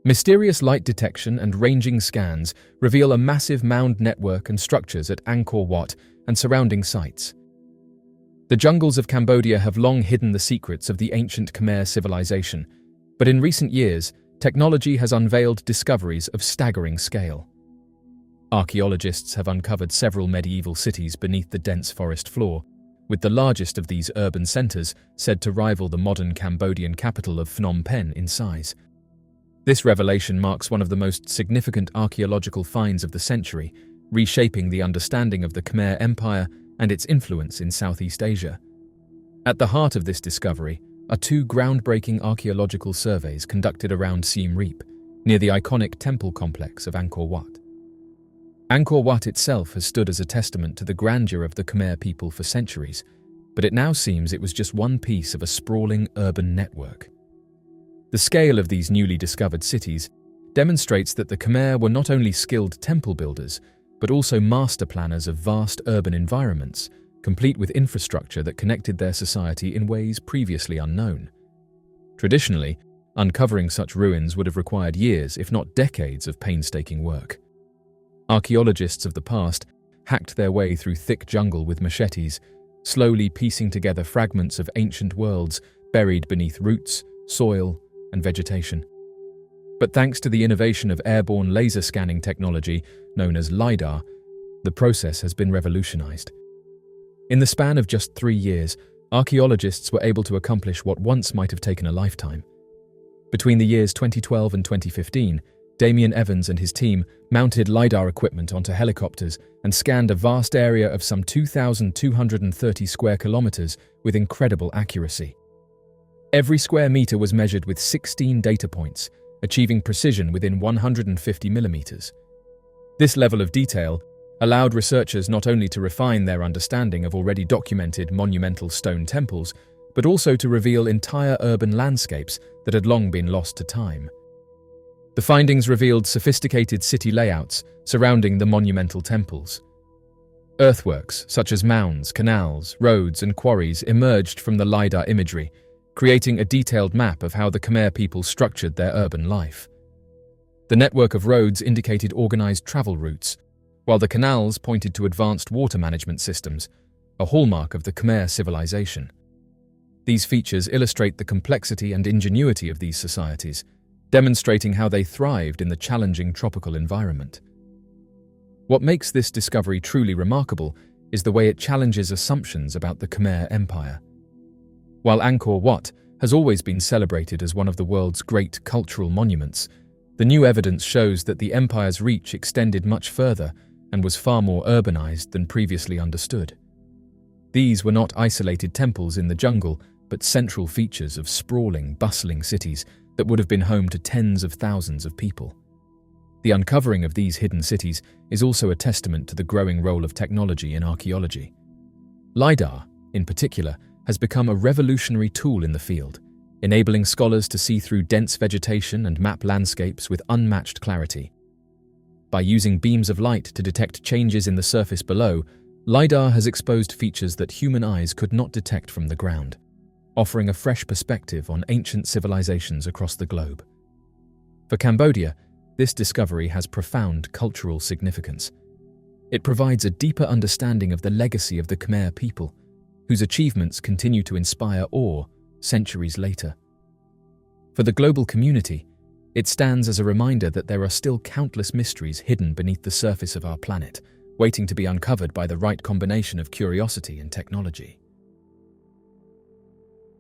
Mysterious light detection and ranging scans reveal a massive mound network and structures at Angkor Wat and surrounding sites. The jungles of Cambodia have long hidden the secrets of the ancient Khmer civilization, but in recent years, technology has unveiled discoveries of staggering scale. Archaeologists have uncovered several medieval cities beneath the dense forest floor, with the largest of these urban centers said to rival the modern Cambodian capital of Phnom Penh in size. This revelation marks one of the most significant archaeological finds of the century, reshaping the understanding of the Khmer Empire and its influence in Southeast Asia. At the heart of this discovery are two groundbreaking archaeological surveys conducted around Siem Reap, near the iconic temple complex of Angkor Wat. Angkor Wat itself has stood as a testament to the grandeur of the Khmer people for centuries, but it now seems it was just one piece of a sprawling urban network. The scale of these newly discovered cities demonstrates that the Khmer were not only skilled temple builders, but also master planners of vast urban environments, complete with infrastructure that connected their society in ways previously unknown. Traditionally, uncovering such ruins would have required years, if not decades, of painstaking work. Archaeologists of the past hacked their way through thick jungle with machetes, slowly piecing together fragments of ancient worlds buried beneath roots, soil, and vegetation. But thanks to the innovation of airborne laser scanning technology, known as Lidar, the process has been revolutionized. In the span of just 3 years, archaeologists were able to accomplish what once might have taken a lifetime. Between the years 2012 and 2015, Damien Evans and his team mounted Lidar equipment onto helicopters and scanned a vast area of some 2,230 square kilometers with incredible accuracy. Every square meter was measured with 16 data points, achieving precision within 150 millimeters. This level of detail allowed researchers not only to refine their understanding of already documented monumental stone temples, but also to reveal entire urban landscapes that had long been lost to time. The findings revealed sophisticated city layouts surrounding the monumental temples. Earthworks, such as mounds, canals, roads, and quarries, emerged from the Lidar imagery, creating a detailed map of how the Khmer people structured their urban life. The network of roads indicated organized travel routes, while the canals pointed to advanced water management systems, a hallmark of the Khmer civilization. These features illustrate the complexity and ingenuity of these societies, demonstrating how they thrived in the challenging tropical environment. What makes this discovery truly remarkable is the way it challenges assumptions about the Khmer Empire. While Angkor Wat has always been celebrated as one of the world's great cultural monuments, the new evidence shows that the empire's reach extended much further and was far more urbanized than previously understood. These were not isolated temples in the jungle, but central features of sprawling, bustling cities that would have been home to tens of thousands of people. The uncovering of these hidden cities is also a testament to the growing role of technology in archaeology. Lidar, in particular, has become a revolutionary tool in the field, enabling scholars to see through dense vegetation and map landscapes with unmatched clarity. By using beams of light to detect changes in the surface below, Lidar has exposed features that human eyes could not detect from the ground, offering a fresh perspective on ancient civilizations across the globe. For Cambodia, this discovery has profound cultural significance. It provides a deeper understanding of the legacy of the Khmer people, whose achievements continue to inspire awe centuries later. For the global community, it stands as a reminder that there are still countless mysteries hidden beneath the surface of our planet, waiting to be uncovered by the right combination of curiosity and technology.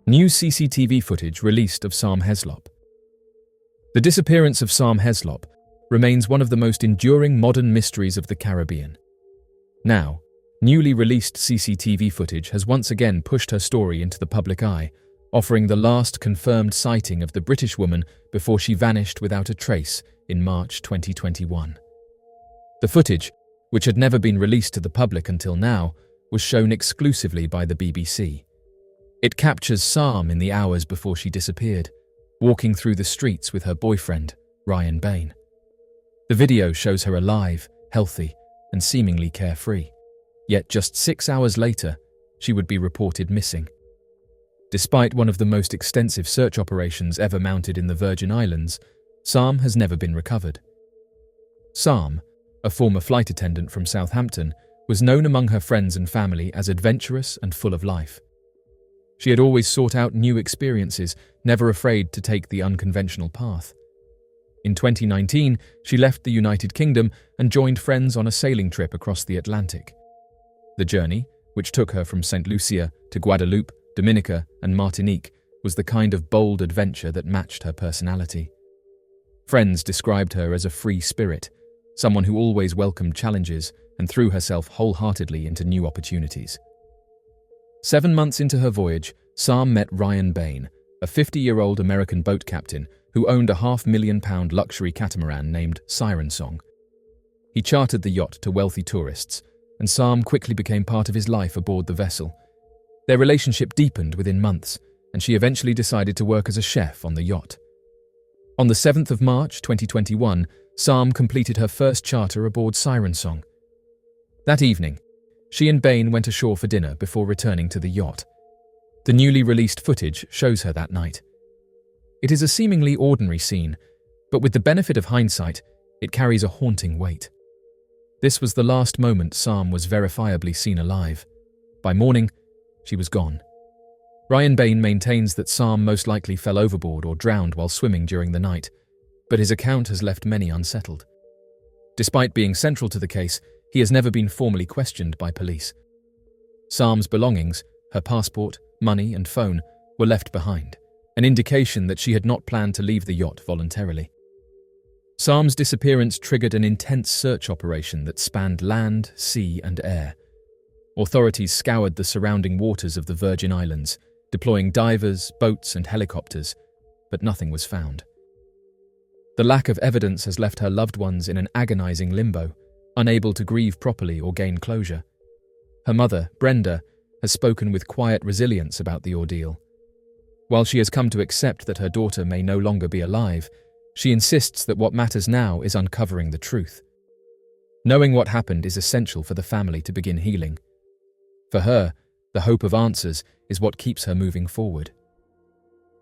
New CCTV footage released of Sarm Heesop. The disappearance of Sarm Heesop remains one of the most enduring modern mysteries of the Caribbean. Now, newly released CCTV footage has once again pushed her story into the public eye, offering the last confirmed sighting of the British woman before she vanished without a trace in March 2021. The footage, which had never been released to the public until now, was shown exclusively by the BBC. It captures Sarm in the hours before she disappeared, walking through the streets with her boyfriend, Ryan Bain. The video shows her alive, healthy, and seemingly carefree. Yet just 6 hours later, she would be reported missing. Despite one of the most extensive search operations ever mounted in the Virgin Islands, Sarm has never been recovered. Sarm, a former flight attendant from Southampton, was known among her friends and family as adventurous and full of life. She had always sought out new experiences, never afraid to take the unconventional path. In 2019, she left the United Kingdom and joined friends on a sailing trip across the Atlantic. The journey, which took her from St. Lucia to Guadeloupe, Dominica, and Martinique, was the kind of bold adventure that matched her personality. Friends described her as a free spirit, someone who always welcomed challenges and threw herself wholeheartedly into new opportunities. 7 months into her voyage, Sarm met Ryan Bain, a 50-year-old American boat captain who owned a £500,000 luxury catamaran named Siren Song. He chartered the yacht to wealthy tourists, and Sarm quickly became part of his life aboard the vessel. Their relationship deepened within months, and she eventually decided to work as a chef on the yacht. On the 7th of March 2021, Sarm completed her first charter aboard Siren Song. That evening, she and Bain went ashore for dinner before returning to the yacht. The newly released footage shows her that night. It is a seemingly ordinary scene, but with the benefit of hindsight, it carries a haunting weight. This was the last moment Sarm was verifiably seen alive. By morning, she was gone. Ryan Bain maintains that Sarm most likely fell overboard or drowned while swimming during the night, but his account has left many unsettled. Despite being central to the case, he has never been formally questioned by police. Sarm's belongings, her passport, money, and phone, were left behind, an indication that she had not planned to leave the yacht voluntarily. Sarm's disappearance triggered an intense search operation that spanned land, sea, and air. Authorities scoured the surrounding waters of the Virgin Islands, deploying divers, boats, and helicopters, but nothing was found. The lack of evidence has left her loved ones in an agonizing limbo, unable to grieve properly or gain closure. Her mother, Brenda, has spoken with quiet resilience about the ordeal. While she has come to accept that her daughter may no longer be alive, she insists that what matters now is uncovering the truth. Knowing what happened is essential for the family to begin healing. For her, the hope of answers is what keeps her moving forward.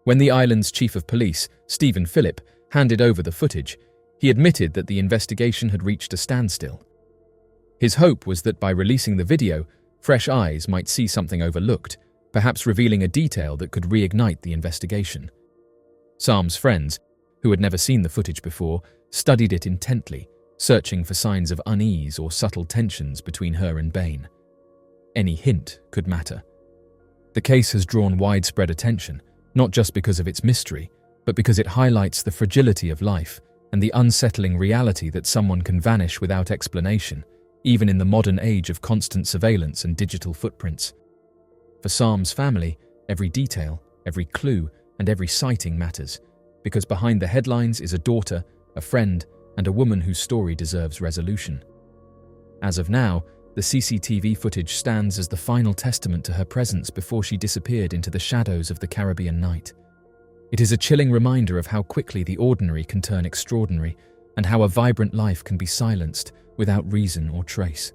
When the island's chief of police, Stephen Phillip, handed over the footage, he admitted that the investigation had reached a standstill. His hope was that by releasing the video, fresh eyes might see something overlooked, perhaps revealing a detail that could reignite the investigation. Sarm's friends, who had never seen the footage before, studied it intently, searching for signs of unease or subtle tensions between her and Bain. Any hint could matter. The case has drawn widespread attention, not just because of its mystery, but because it highlights the fragility of life and the unsettling reality that someone can vanish without explanation, even in the modern age of constant surveillance and digital footprints. For Sarm's family, every detail, every clue, and every sighting matters, because behind the headlines is a daughter, a friend, and a woman whose story deserves resolution. As of now, the CCTV footage stands as the final testament to her presence before she disappeared into the shadows of the Caribbean night. It is a chilling reminder of how quickly the ordinary can turn extraordinary, and how a vibrant life can be silenced without reason or trace.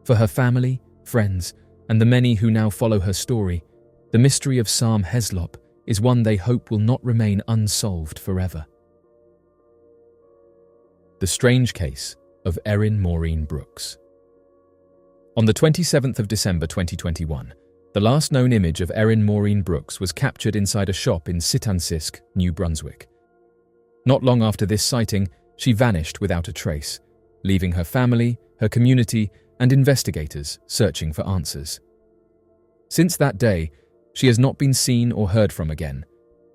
For her family, friends, and the many who now follow her story, the mystery of Sarm Heesop is one they hope will not remain unsolved forever. The Strange Case of Erin Morin Brooks. On the 27th of December 2021, the last known image of Erin Morin Brooks was captured inside a shop in Sitansisk, New Brunswick. Not long after this sighting, she vanished without a trace, leaving her family, her community, and investigators searching for answers. Since that day, she has not been seen or heard from again,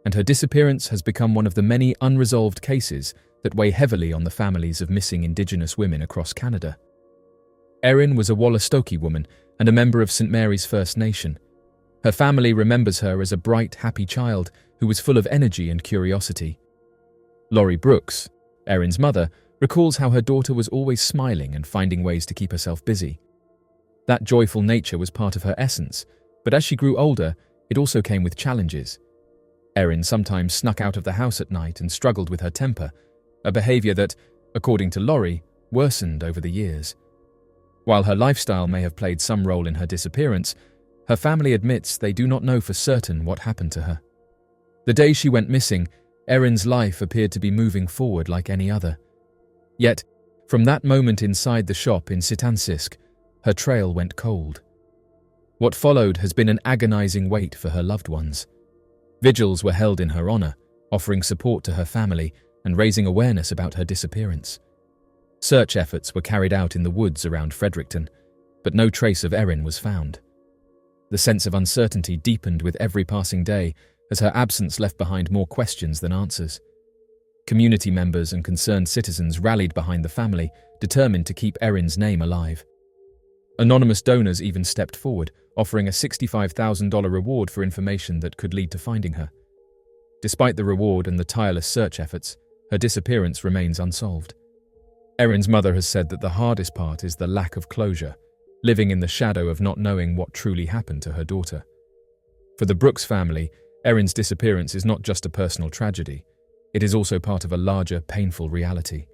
and her disappearance has become one of the many unresolved cases that weigh heavily on the families of missing Indigenous women across Canada. Erin was a Wolastoqey woman and a member of St. Mary's First Nation. Her family remembers her as a bright, happy child who was full of energy and curiosity. Laurie Brooks, Erin's mother, recalls how her daughter was always smiling and finding ways to keep herself busy. That joyful nature was part of her essence, but as she grew older, it also came with challenges. Erin sometimes snuck out of the house at night and struggled with her temper, a behavior that, according to Laurie, worsened over the years. While her lifestyle may have played some role in her disappearance, her family admits they do not know for certain what happened to her. The day she went missing, Erin's life appeared to be moving forward like any other. Yet, from that moment inside the shop in Sitansisk, her trail went cold. What followed has been an agonizing wait for her loved ones. Vigils were held in her honor, offering support to her family and raising awareness about her disappearance. Search efforts were carried out in the woods around Fredericton, but no trace of Erin was found. The sense of uncertainty deepened with every passing day as her absence left behind more questions than answers. Community members and concerned citizens rallied behind the family, determined to keep Erin's name alive. Anonymous donors even stepped forward, offering a $65,000 reward for information that could lead to finding her. Despite the reward and the tireless search efforts, her disappearance remains unsolved. Erin's mother has said that the hardest part is the lack of closure, living in the shadow of not knowing what truly happened to her daughter. For the Brooks family, Erin's disappearance is not just a personal tragedy, it is also part of a larger, painful reality.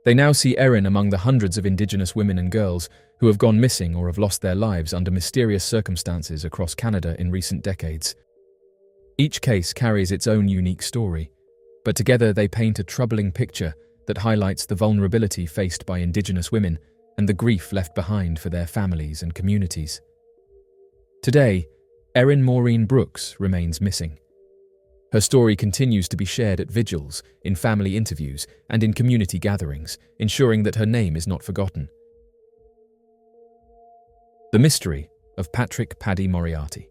They now see Erin among the hundreds of Indigenous women and girls who have gone missing or have lost their lives under mysterious circumstances across Canada in recent decades. Each case carries its own unique story, but together they paint a troubling picture that highlights the vulnerability faced by Indigenous women and the grief left behind for their families and communities. Today, Erin Morin Brooks remains missing. Her story continues to be shared at vigils, in family interviews, and in community gatherings, ensuring that her name is not forgotten. The mystery of Patrick Paddy Moriarty.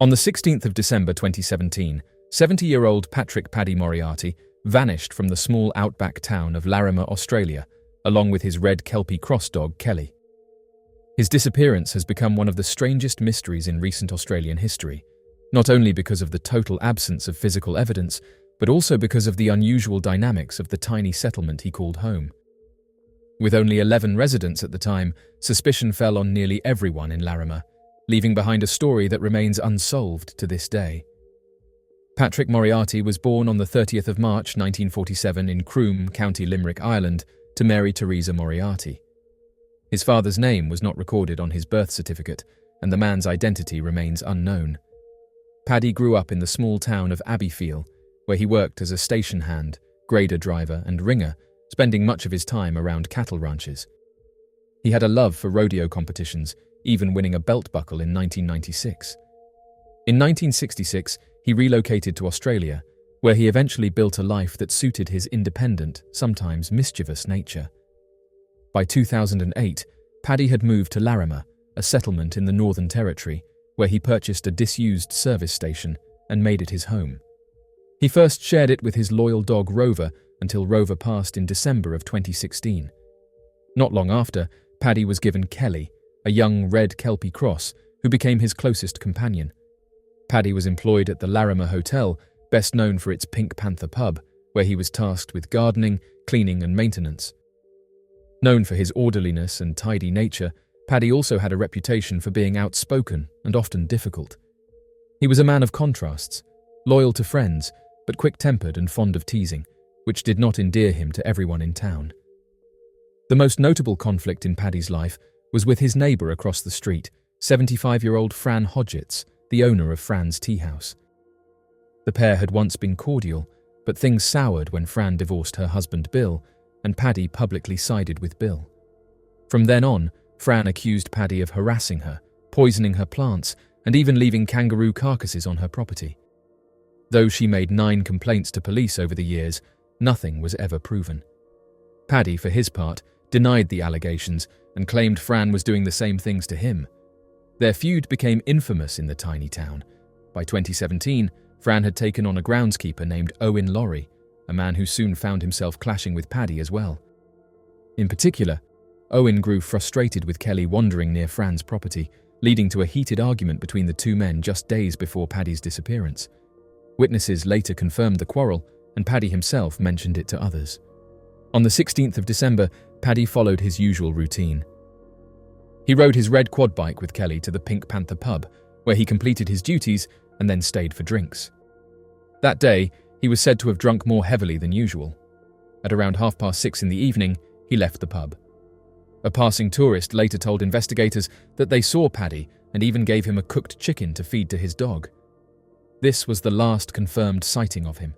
On the 16th of December 2017, 70-year-old Patrick Paddy Moriarty vanished from the small outback town of Larrimah, Australia, along with his red Kelpie cross dog, Kelly. His disappearance has become one of the strangest mysteries in recent Australian history, not only because of the total absence of physical evidence, but also because of the unusual dynamics of the tiny settlement he called home. With only 11 residents at the time, suspicion fell on nearly everyone in Larrimah, leaving behind a story that remains unsolved to this day. Patrick Moriarty was born on the 30th of March 1947 in Croom, County Limerick, Ireland, to Mary Teresa Moriarty. His father's name was not recorded on his birth certificate, and the man's identity remains unknown. Paddy grew up in the small town of Abbeyfeel, where he worked as a station hand, grader driver, and ringer, spending much of his time around cattle ranches. He had a love for rodeo competitions, even winning a belt buckle in 1996. In 1966, he relocated to Australia, where he eventually built a life that suited his independent, sometimes mischievous nature. By 2008, Paddy had moved to Larrimah, a settlement in the Northern Territory, where he purchased a disused service station and made it his home. He first shared it with his loyal dog Rover until Rover passed in December of 2016. Not long after, Paddy was given Kelly, a young red Kelpie cross, who became his closest companion. Paddy was employed at the Larrimah Hotel, best known for its Pink Panther pub, where he was tasked with gardening, cleaning and maintenance. Known for his orderliness and tidy nature, Paddy also had a reputation for being outspoken and often difficult. He was a man of contrasts, loyal to friends, but quick-tempered and fond of teasing, which did not endear him to everyone in town. The most notable conflict in Paddy's life was with his neighbour across the street, 75-year-old Fran Hodgetts, the owner of Fran's Tea House. The pair had once been cordial, but things soured when Fran divorced her husband Bill, and Paddy publicly sided with Bill. From then on, Fran accused Paddy of harassing her, poisoning her plants, and even leaving kangaroo carcasses on her property. Though she made 9 complaints to police over the years, nothing was ever proven. Paddy, for his part, denied the allegations and claimed Fran was doing the same things to him. Their feud became infamous in the tiny town. By 2017, Fran had taken on a groundskeeper named Owen Laurie, a man who soon found himself clashing with Paddy as well. In particular, Owen grew frustrated with Kelly wandering near Fran's property, leading to a heated argument between the two men just days before Paddy's disappearance. Witnesses later confirmed the quarrel, and Paddy himself mentioned it to others. On the 16th of December, Paddy followed his usual routine. He rode his red quad bike with Kelly to the Pink Panther pub, where he completed his duties and then stayed for drinks. That day, he was said to have drunk more heavily than usual. At around 6:30 in the evening, he left the pub. A passing tourist later told investigators that they saw Paddy and even gave him a cooked chicken to feed to his dog. This was the last confirmed sighting of him.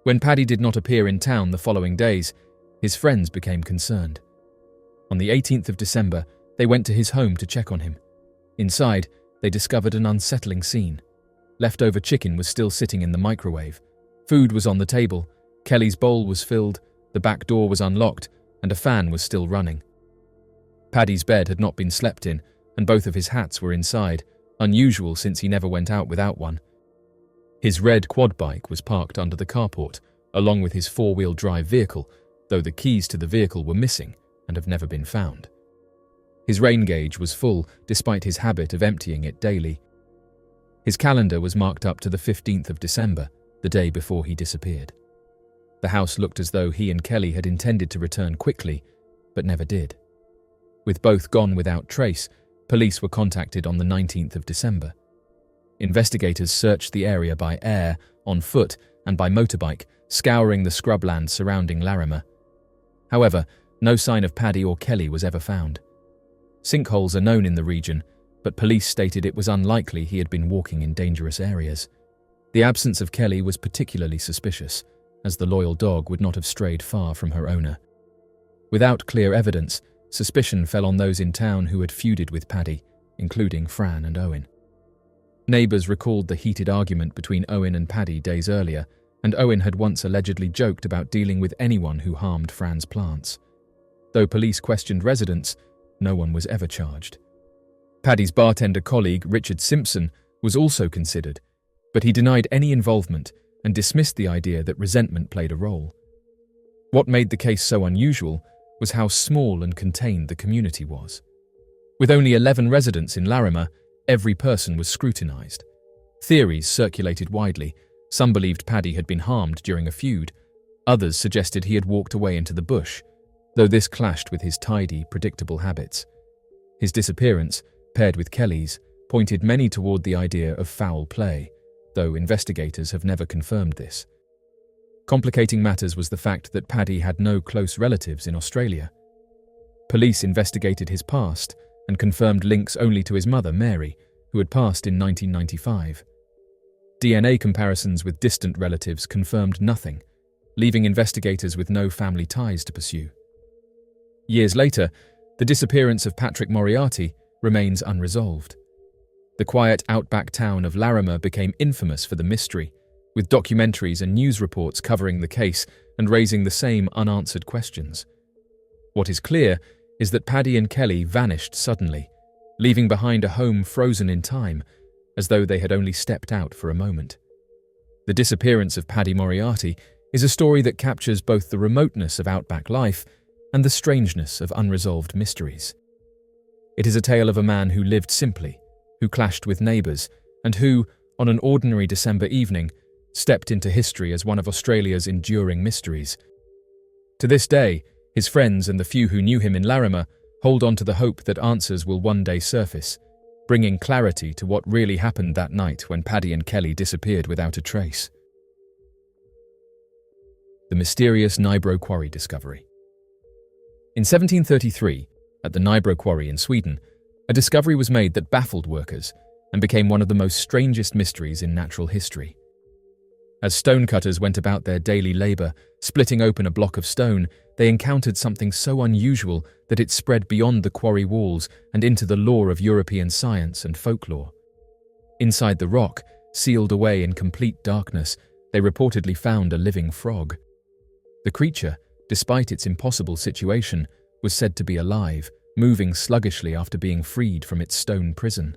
When Paddy did not appear in town the following days, his friends became concerned. On the 18th of December, they went to his home to check on him. Inside, they discovered an unsettling scene. Leftover chicken was still sitting in the microwave. Food was on the table, Kelly's bowl was filled, the back door was unlocked, and a fan was still running. Paddy's bed had not been slept in, and both of his hats were inside, unusual since he never went out without one. His red quad bike was parked under the carport, along with his four-wheel drive vehicle, though the keys to the vehicle were missing and have never been found. His rain gauge was full, despite his habit of emptying it daily. His calendar was marked up to the 15th of December, the day before he disappeared. The house looked as though he and Kelly had intended to return quickly, but never did. With both gone without trace, police were contacted on the 19th of December. Investigators searched the area by air, on foot, and by motorbike, scouring the scrubland surrounding Larrimah. However, no sign of Paddy or Kelly was ever found. Sinkholes are known in the region, but police stated it was unlikely he had been walking in dangerous areas. The absence of Kelly was particularly suspicious, as the loyal dog would not have strayed far from her owner. Without clear evidence, suspicion fell on those in town who had feuded with Paddy, including Fran and Owen. Neighbours recalled the heated argument between Owen and Paddy days earlier, and Owen had once allegedly joked about dealing with anyone who harmed Fran's plants. Though police questioned residents, no one was ever charged. Paddy's bartender colleague, Richard Simpson, was also considered, but he denied any involvement and dismissed the idea that resentment played a role. What made the case so unusual was how small and contained the community was. With only 11 residents in Larrimah, every person was scrutinised. Theories circulated widely. Some believed Paddy had been harmed during a feud. Others suggested he had walked away into the bush, though this clashed with his tidy, predictable habits. His disappearance, paired with Kelly's, pointed many toward the idea of foul play, though investigators have never confirmed this. Complicating matters was the fact that Paddy had no close relatives in Australia. Police investigated his past and confirmed links only to his mother, Mary, who had passed in 1995. DNA comparisons with distant relatives confirmed nothing, leaving investigators with no family ties to pursue. Years later, the disappearance of Patrick Moriarty remains unresolved. The quiet outback town of Larrimah became infamous for the mystery, with documentaries and news reports covering the case and raising the same unanswered questions. What is clear is that Paddy and Kelly vanished suddenly, leaving behind a home frozen in time, as though they had only stepped out for a moment. The disappearance of Paddy Moriarty is a story that captures both the remoteness of outback life and the strangeness of unresolved mysteries. It is a tale of a man who lived simply, who clashed with neighbours, and who, on an ordinary December evening, stepped into history as one of Australia's enduring mysteries. To this day, his friends and the few who knew him in Larrimah hold on to the hope that answers will one day surface, bringing clarity to what really happened that night when Paddy and Kelly disappeared without a trace. The mysterious Nybro Quarry discovery. In 1733, at the Nybro Quarry in Sweden, a discovery was made that baffled workers and became one of the most strangest mysteries in natural history. As stonecutters went about their daily labour, splitting open a block of stone, they encountered something so unusual that it spread beyond the quarry walls and into the lore of European science and folklore. Inside the rock, sealed away in complete darkness, they reportedly found a living frog. The creature, despite its impossible situation, was said to be alive, moving sluggishly after being freed from its stone prison.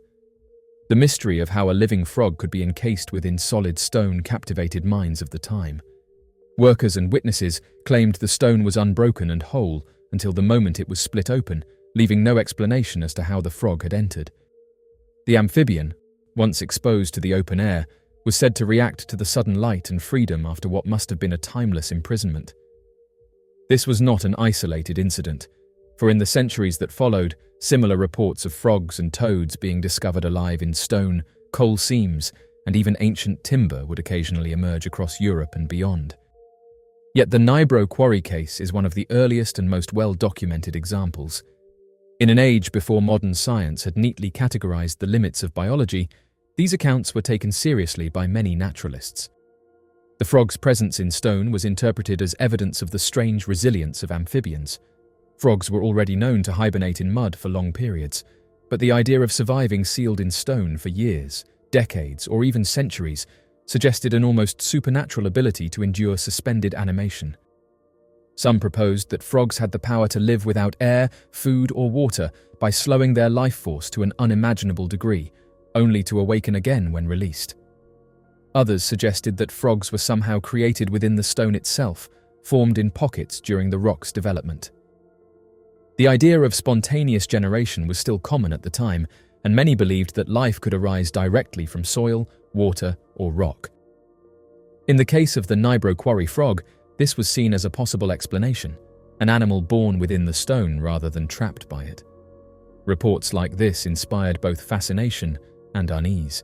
The mystery of how a living frog could be encased within solid stone captivated minds of the time. Workers and witnesses claimed the stone was unbroken and whole until the moment it was split open, leaving no explanation as to how the frog had entered. The amphibian, once exposed to the open air, was said to react to the sudden light and freedom after what must have been a timeless imprisonment. This was not an isolated incident, for in the centuries that followed, similar reports of frogs and toads being discovered alive in stone, coal seams, and even ancient timber would occasionally emerge across Europe and beyond. Yet the Nybro Quarry case is one of the earliest and most well-documented examples. In an age before modern science had neatly categorized the limits of biology, These accounts were taken seriously by many naturalists. The frog's presence in stone was interpreted as evidence of the strange resilience of amphibians. Frogs were already known to hibernate in mud for long periods, but the idea of surviving sealed in stone for years, decades, or even centuries suggested an almost supernatural ability to endure suspended animation. Some proposed that frogs had the power to live without air, food, or water by slowing their life force to an unimaginable degree, only to awaken again when released. Others suggested that frogs were somehow created within the stone itself, formed in pockets during the rock's development. The idea of spontaneous generation was still common at the time, and many believed that life could arise directly from soil, water, or rock. In the case of the Nibro quarry frog, this was seen as a possible explanation, an animal born within the stone rather than trapped by it. Reports like this inspired both fascination and unease.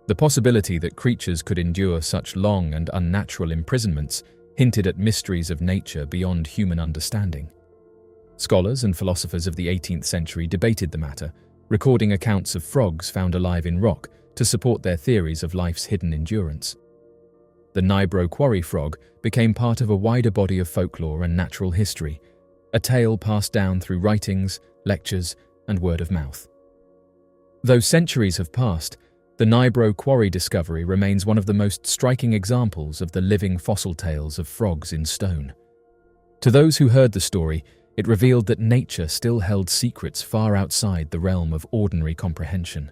The possibility that creatures could endure such long and unnatural imprisonments hinted at mysteries of nature beyond human understanding. Scholars and philosophers of the 18th century debated the matter, recording accounts of frogs found alive in rock to support their theories of life's hidden endurance. The Nibro quarry frog became part of a wider body of folklore and natural history, a tale passed down through writings, lectures, and word of mouth. Though centuries have passed, the Nibro quarry discovery remains one of the most striking examples of the living fossil tales of frogs in stone. To those who heard the story, it revealed that nature still held secrets far outside the realm of ordinary comprehension.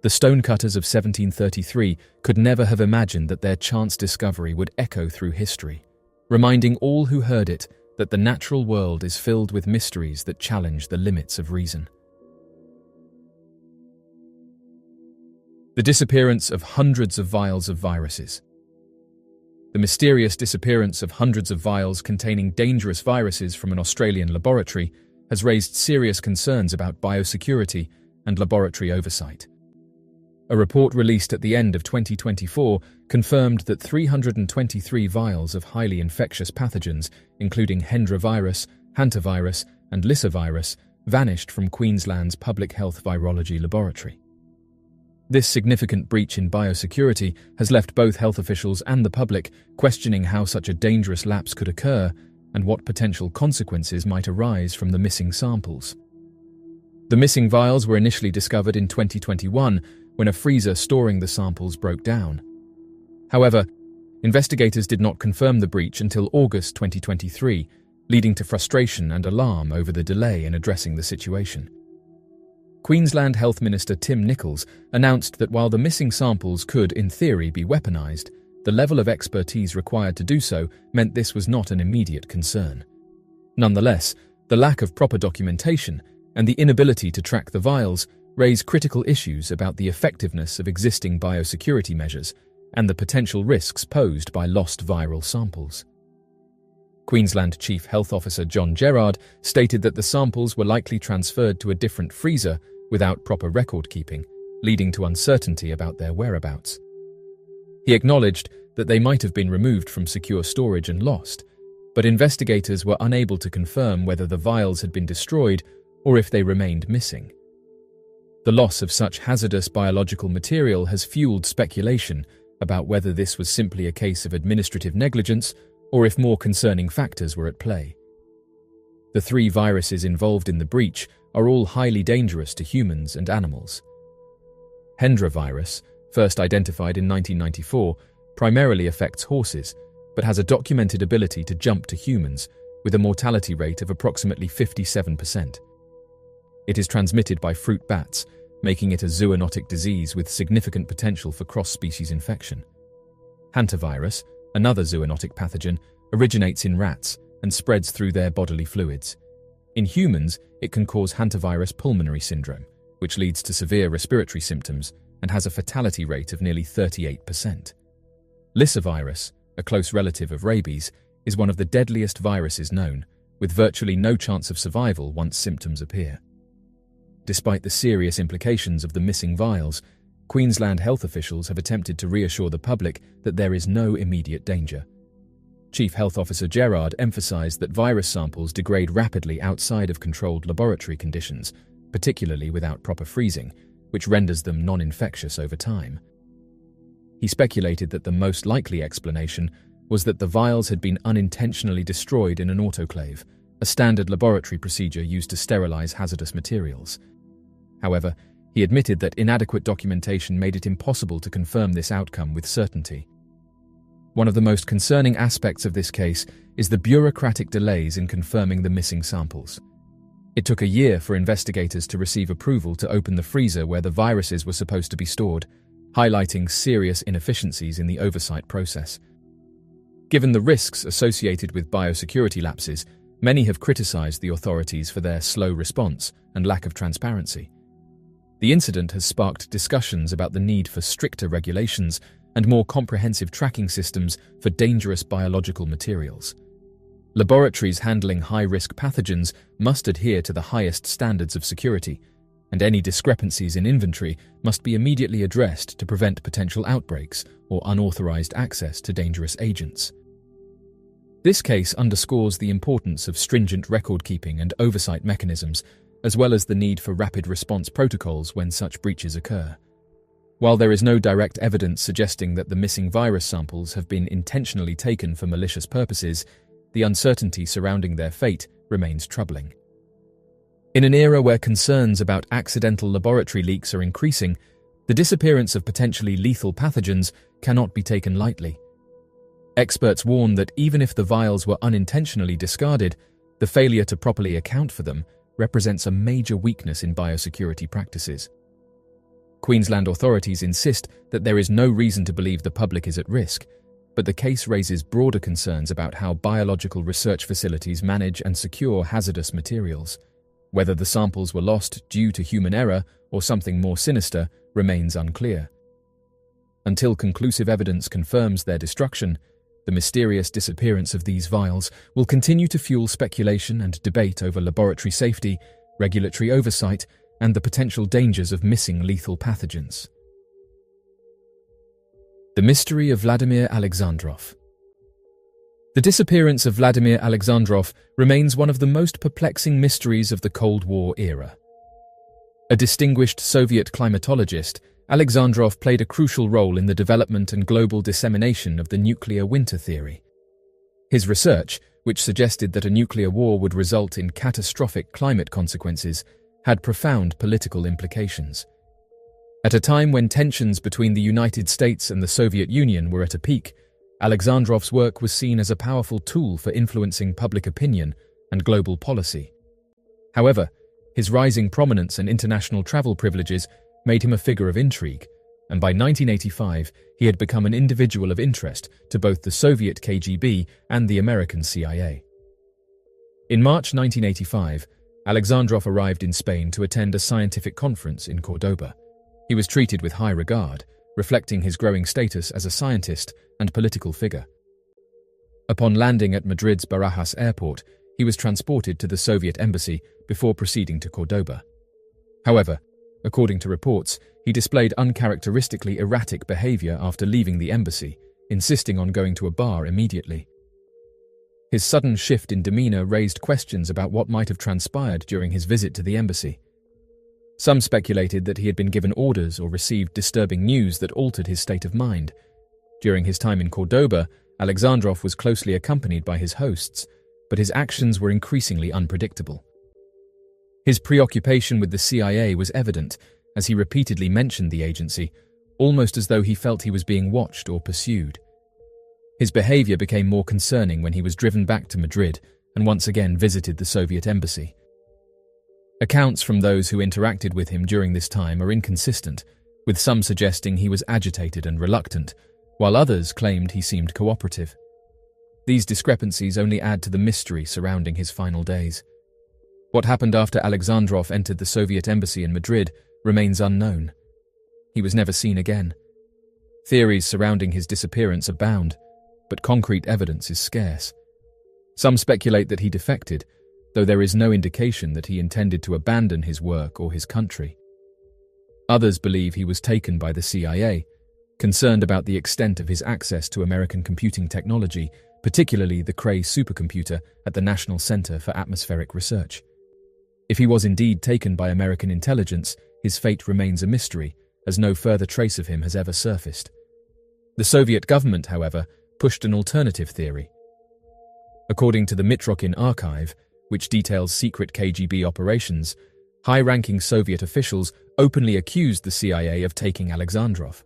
The stonecutters of 1733 could never have imagined that their chance discovery would echo through history, reminding all who heard it that the natural world is filled with mysteries that challenge the limits of reason. The disappearance of hundreds of vials of viruses. The mysterious disappearance of hundreds of vials containing dangerous viruses from an Australian laboratory has raised serious concerns about biosecurity and laboratory oversight. A report released at the end of 2024 confirmed that 323 vials of highly infectious pathogens, including Hendra virus, hantavirus, and Lyssa virus, vanished from Queensland's Public Health Virology Laboratory. This significant breach in biosecurity has left both health officials and the public questioning how such a dangerous lapse could occur and what potential consequences might arise from the missing samples. The missing vials were initially discovered in 2021 when a freezer storing the samples broke down. However, investigators did not confirm the breach until August 2023, leading to frustration and alarm over the delay in addressing the situation. Queensland Health Minister Tim Nicholls announced that while the missing samples could, in theory, be weaponised, the level of expertise required to do so meant this was not an immediate concern. Nonetheless, the lack of proper documentation and the inability to track the vials raise critical issues about the effectiveness of existing biosecurity measures and the potential risks posed by lost viral samples. Queensland Chief Health Officer John Gerard stated that the samples were likely transferred to a different freezer without proper record-keeping, leading to uncertainty about their whereabouts. He acknowledged that they might have been removed from secure storage and lost, but investigators were unable to confirm whether the vials had been destroyed or if they remained missing. The loss of such hazardous biological material has fueled speculation about whether this was simply a case of administrative negligence or if more concerning factors were at play. The 3 viruses involved in the breach are all highly dangerous to humans and animals. Hendra virus, first identified in 1994, primarily affects horses, but has a documented ability to jump to humans, with a mortality rate of approximately 57%. It is transmitted by fruit bats, making it a zoonotic disease with significant potential for cross-species infection. Hantavirus, another zoonotic pathogen, originates in rats and spreads through their bodily fluids. In humans, it can cause hantavirus pulmonary syndrome, which leads to severe respiratory symptoms and has a fatality rate of nearly 38%. Lyssa virus, a close relative of rabies, is one of the deadliest viruses known, with virtually no chance of survival once symptoms appear. Despite the serious implications of the missing vials, Queensland health officials have attempted to reassure the public that there is no immediate danger. Chief Health Officer Gerard emphasised that virus samples degrade rapidly outside of controlled laboratory conditions, particularly without proper freezing, which renders them non-infectious over time. He speculated that the most likely explanation was that the vials had been unintentionally destroyed in an autoclave, a standard laboratory procedure used to sterilize hazardous materials. However, he admitted that inadequate documentation made it impossible to confirm this outcome with certainty. One of the most concerning aspects of this case is the bureaucratic delays in confirming the missing samples. It took a year for investigators to receive approval to open the freezer where the viruses were supposed to be stored, highlighting serious inefficiencies in the oversight process. Given the risks associated with biosecurity lapses, many have criticized the authorities for their slow response and lack of transparency. The incident has sparked discussions about the need for stricter regulations and more comprehensive tracking systems for dangerous biological materials. Laboratories handling high-risk pathogens must adhere to the highest standards of security, and any discrepancies in inventory must be immediately addressed to prevent potential outbreaks or unauthorized access to dangerous agents. This case underscores the importance of stringent record-keeping and oversight mechanisms, as well as the need for rapid response protocols when such breaches occur. While there is no direct evidence suggesting that the missing virus samples have been intentionally taken for malicious purposes, the uncertainty surrounding their fate remains troubling. In an era where concerns about accidental laboratory leaks are increasing, the disappearance of potentially lethal pathogens cannot be taken lightly. Experts warn that even if the vials were unintentionally discarded, the failure to properly account for them represents a major weakness in biosecurity practices. Queensland authorities insist that there is no reason to believe the public is at risk, but the case raises broader concerns about how biological research facilities manage and secure hazardous materials. Whether the samples were lost due to human error or something more sinister remains unclear. Until conclusive evidence confirms their destruction, the mysterious disappearance of these vials will continue to fuel speculation and debate over laboratory safety, regulatory oversight, and the potential dangers of missing lethal pathogens. The mystery of Vladimir Alexandrov. The disappearance of Vladimir Alexandrov remains one of the most perplexing mysteries of the Cold War era. A distinguished Soviet climatologist, Alexandrov played a crucial role in the development and global dissemination of the nuclear winter theory. His research, which suggested that a nuclear war would result in catastrophic climate consequences, had profound political implications. At a time when tensions between the United States and the Soviet Union were at a peak, Alexandrov's work was seen as a powerful tool for influencing public opinion and global policy. However, his rising prominence and international travel privileges made him a figure of intrigue, and by 1985 he had become an individual of interest to both the Soviet KGB and the American CIA. In March 1985, Alexandrov arrived in Spain to attend a scientific conference in Cordoba. He was treated with high regard, reflecting his growing status as a scientist and political figure. Upon landing at Madrid's Barajas airport, he was transported to the Soviet embassy before proceeding to Cordoba. However, according to reports, he displayed uncharacteristically erratic behavior after leaving the embassy, insisting on going to a bar immediately. His sudden shift in demeanor raised questions about what might have transpired during his visit to the embassy. Some speculated that he had been given orders or received disturbing news that altered his state of mind. During his time in Cordoba, Alexandrov was closely accompanied by his hosts, but his actions were increasingly unpredictable. His preoccupation with the CIA was evident, as he repeatedly mentioned the agency, almost as though he felt he was being watched or pursued. His behavior became more concerning when he was driven back to Madrid and once again visited the Soviet embassy. Accounts from those who interacted with him during this time are inconsistent, with some suggesting he was agitated and reluctant, while others claimed he seemed cooperative. These discrepancies only add to the mystery surrounding his final days. What happened after Alexandrov entered the Soviet embassy in Madrid remains unknown. He was never seen again. Theories surrounding his disappearance abound, but concrete evidence is scarce. Some speculate that he defected, though there is no indication that he intended to abandon his work or his country. Others believe he was taken by the CIA, concerned about the extent of his access to American computing technology, particularly the Cray supercomputer at the National Center for Atmospheric Research. If he was indeed taken by American intelligence, his fate remains a mystery, as no further trace of him has ever surfaced. The Soviet government, however, pushed an alternative theory. According to the Mitrokhin archive, which details secret KGB operations, high-ranking Soviet officials openly accused the CIA of taking Alexandrov.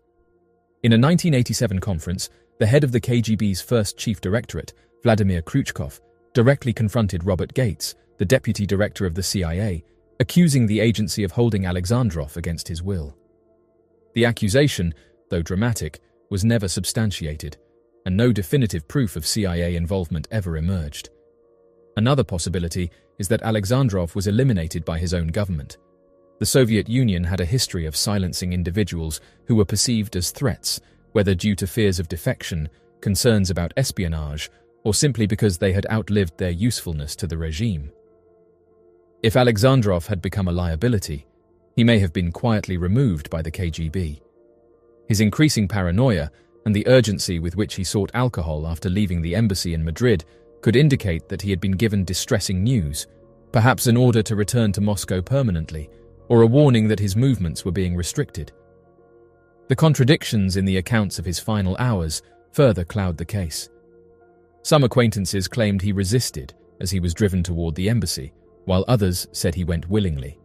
In a 1987 conference, the head of the KGB's first chief directorate, Vladimir Khrushchev, directly confronted Robert Gates, the deputy director of the CIA, accusing the agency of holding Alexandrov against his will. The accusation, though dramatic, was never substantiated, and no definitive proof of CIA involvement ever emerged. Another possibility is that Alexandrov was eliminated by his own government. The Soviet Union had a history of silencing individuals who were perceived as threats, whether due to fears of defection, concerns about espionage, or simply because they had outlived their usefulness to the regime. If Alexandrov had become a liability, he may have been quietly removed by the KGB. His increasing paranoia and the urgency with which he sought alcohol after leaving the embassy in Madrid could indicate that he had been given distressing news, perhaps an order to return to Moscow permanently, or a warning that his movements were being restricted. The contradictions in the accounts of his final hours further cloud the case. Some acquaintances claimed he resisted as he was driven toward the embassy, while others said he went willingly.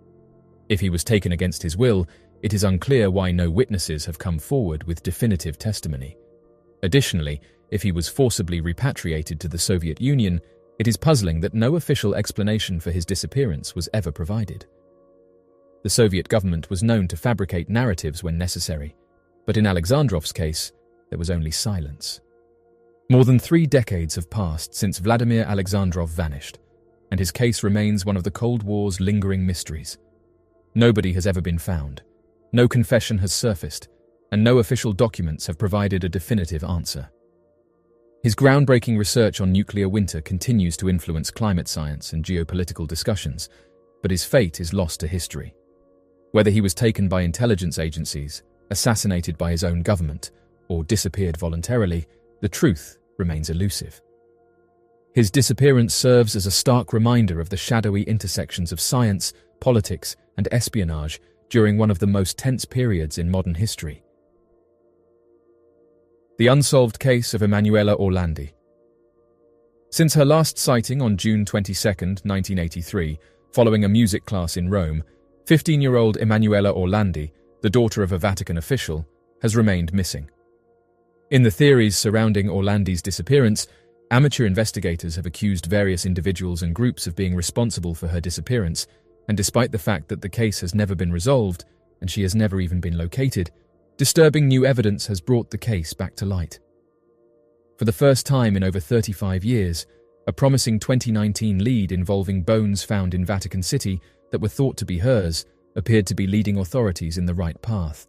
If he was taken against his will, it is unclear why no witnesses have come forward with definitive testimony. Additionally, if he was forcibly repatriated to the Soviet Union, it is puzzling that no official explanation for his disappearance was ever provided. The Soviet government was known to fabricate narratives when necessary, but in Alexandrov's case, there was only silence. More than 3 decades have passed since Vladimir Alexandrov vanished, and his case remains one of the Cold War's lingering mysteries. Nobody has ever been found, no confession has surfaced, and no official documents have provided a definitive answer. His groundbreaking research on nuclear winter continues to influence climate science and geopolitical discussions, but his fate is lost to history. Whether he was taken by intelligence agencies, assassinated by his own government, or disappeared voluntarily, the truth remains elusive. His disappearance serves as a stark reminder of the shadowy intersections of science, politics, and espionage during one of the most tense periods in modern history. The unsolved case of Emanuela Orlandi. Since her last sighting on June 22, 1983, following a music class in Rome, 15-year-old Emanuela Orlandi, the daughter of a Vatican official, has remained missing. In the theories surrounding Orlandi's disappearance, amateur investigators have accused various individuals and groups of being responsible for her disappearance, and despite the fact that the case has never been resolved, and she has never even been located, disturbing new evidence has brought the case back to light. For the first time in over 35 years, a promising 2019 lead involving bones found in Vatican City that were thought to be hers appeared to be leading authorities in the right path.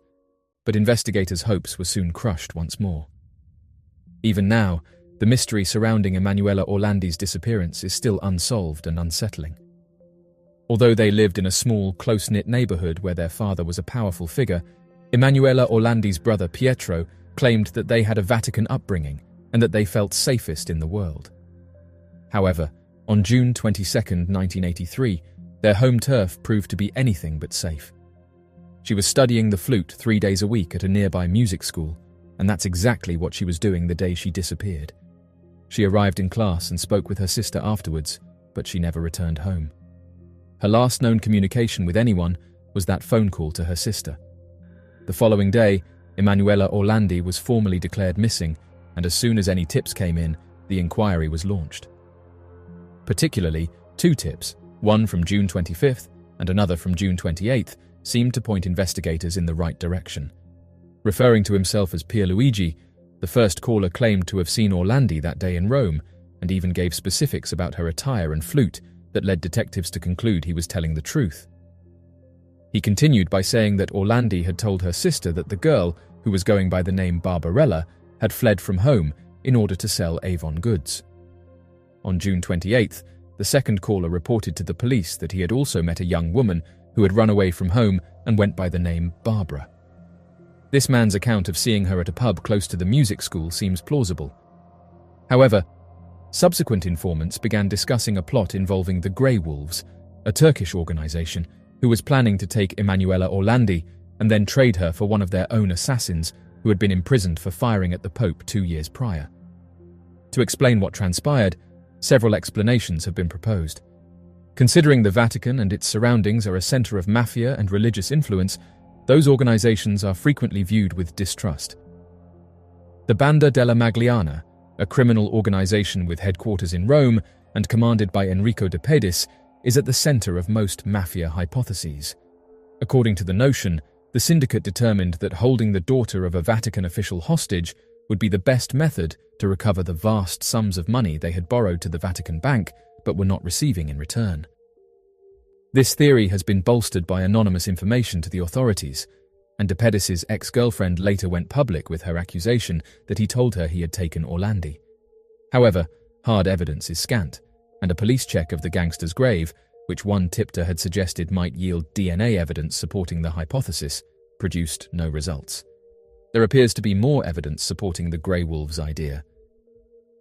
But investigators' hopes were soon crushed once more. Even now, the mystery surrounding Emanuela Orlandi's disappearance is still unsolved and unsettling. Although they lived in a small, close-knit neighborhood where their father was a powerful figure, Emanuela Orlandi's brother Pietro claimed that they had a Vatican upbringing and that they felt safest in the world. However, on June 22, 1983, their home turf proved to be anything but safe. She was studying the flute 3 days a week at a nearby music school, and that's exactly what she was doing the day she disappeared. She arrived in class and spoke with her sister afterwards, but she never returned home. Her last known communication with anyone was that phone call to her sister. The following day, Emanuela Orlandi was formally declared missing, and as soon as any tips came in, the inquiry was launched. Particularly, 2 tips, one from June 25th and another from June 28th, seemed to point investigators in the right direction. Referring to himself as Pierluigi, the first caller claimed to have seen Orlandi that day in Rome, and even gave specifics about her attire and flute that led detectives to conclude he was telling the truth. He continued by saying that Orlandi had told her sister that the girl, who was going by the name Barbarella, had fled from home in order to sell Avon goods. On June 28th, the second caller reported to the police that he had also met a young woman who had run away from home and went by the name Barbara. This man's account of seeing her at a pub close to the music school seems plausible. However, subsequent informants began discussing a plot involving the Grey Wolves, a Turkish organization, who was planning to take Emanuela Orlandi and then trade her for one of their own assassins who had been imprisoned for firing at the Pope 2 years prior. To explain what transpired, several explanations have been proposed. Considering the Vatican and its surroundings are a center of mafia and religious influence, those organizations are frequently viewed with distrust. The Banda della Magliana, a criminal organization with headquarters in Rome and commanded by Enrico de Pedis, is at the center of most mafia hypotheses. According to the notion, the syndicate determined that holding the daughter of a Vatican official hostage would be the best method to recover the vast sums of money they had borrowed to the Vatican Bank but were not receiving in return. This theory has been bolstered by anonymous information to the authorities, and de Pedis' ex-girlfriend later went public with her accusation that he told her he had taken Orlandi. However, hard evidence is scant, and a police check of the gangster's grave, which one tipster had suggested might yield DNA evidence supporting the hypothesis, produced no results. There appears to be more evidence supporting the Grey Wolf's idea.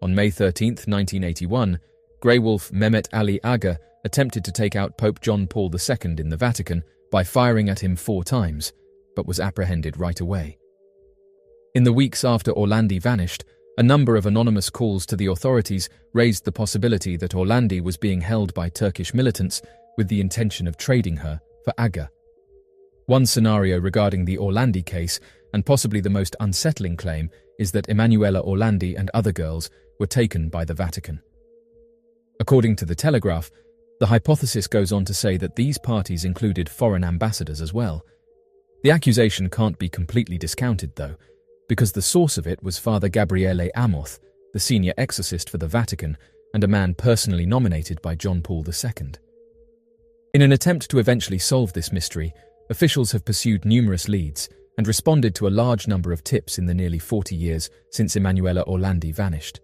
On May 13, 1981, Grey Wolf Mehmet Ali Aga attempted to take out Pope John Paul II in the Vatican by firing at him 4 times, but was apprehended right away. In the weeks after Orlandi vanished, a number of anonymous calls to the authorities raised the possibility that Orlandi was being held by Turkish militants with the intention of trading her for Aga. One scenario regarding the Orlandi case, and possibly the most unsettling claim, is that Emanuela Orlandi and other girls were taken by the Vatican. According to The Telegraph, the hypothesis goes on to say that these parties included foreign ambassadors as well. The accusation can't be completely discounted, though, because the source of it was Father Gabriele Amoth, the senior exorcist for the Vatican and a man personally nominated by John Paul II. In an attempt to eventually solve this mystery, officials have pursued numerous leads and responded to a large number of tips in the nearly 40 years since Emanuela Orlandi vanished.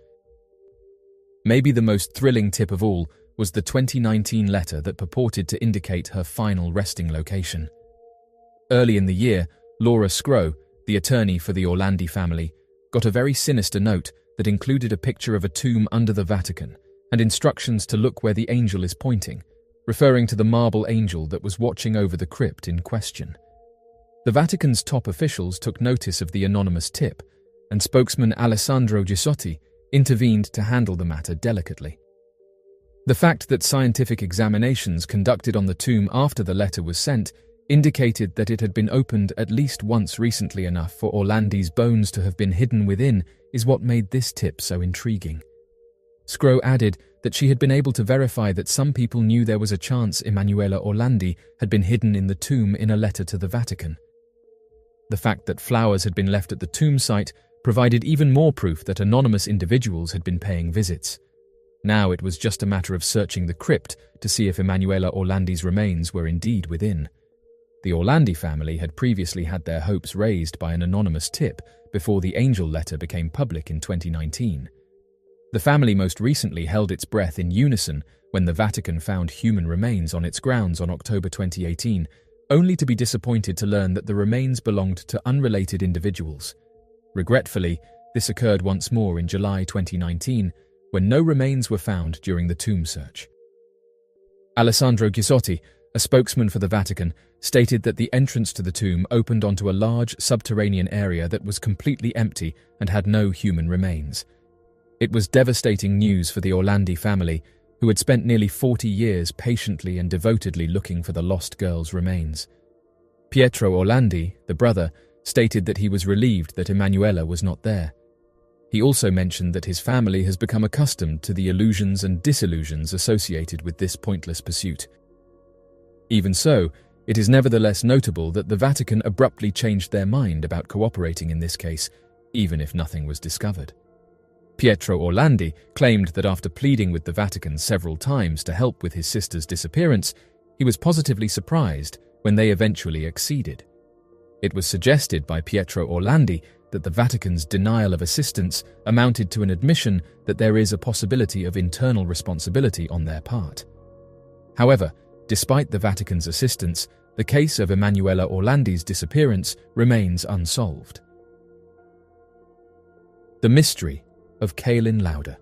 Maybe the most thrilling tip of all was the 2019 letter that purported to indicate her final resting location. Early in the year, Laura Scrow, the attorney for the Orlandi family, got a very sinister note that included a picture of a tomb under the Vatican and instructions to look where the angel is pointing, referring to the marble angel that was watching over the crypt in question. The Vatican's top officials took notice of the anonymous tip, and spokesman Alessandro Gisotti intervened to handle the matter delicately. The fact that scientific examinations conducted on the tomb after the letter was sent indicated that it had been opened at least once recently enough for Orlandi's bones to have been hidden within is what made this tip so intriguing. Scrow added that she had been able to verify that some people knew there was a chance Emanuela Orlandi had been hidden in the tomb in a letter to the Vatican. The fact that flowers had been left at the tomb site provided even more proof that anonymous individuals had been paying visits. Now it was just a matter of searching the crypt to see if Emanuela Orlandi's remains were indeed within. The Orlandi family had previously had their hopes raised by an anonymous tip before the angel letter became public in 2019. The family most recently held its breath in unison when the Vatican found human remains on its grounds on October 2018, only to be disappointed to learn that the remains belonged to unrelated individuals. Regretfully, this occurred once more in July 2019, when no remains were found during the tomb search. Alessandro Gisotti, a spokesman for the Vatican, stated that the entrance to the tomb opened onto a large subterranean area that was completely empty and had no human remains. It was devastating news for the Orlandi family, who had spent nearly 40 years patiently and devotedly looking for the lost girl's remains. Pietro Orlandi, the brother, stated that he was relieved that Emanuela was not there. He also mentioned that his family has become accustomed to the illusions and disillusions associated with this pointless pursuit. Even so, it is nevertheless notable that the Vatican abruptly changed their mind about cooperating in this case, even if nothing was discovered. Pietro Orlandi claimed that after pleading with the Vatican several times to help with his sister's disappearance, he was positively surprised when they eventually acceded. It was suggested by Pietro Orlandi that the Vatican's denial of assistance amounted to an admission that there is a possibility of internal responsibility on their part. However, despite the Vatican's assistance, the case of Emanuela Orlandi's disappearance remains unsolved. The mystery of Kylin Louder.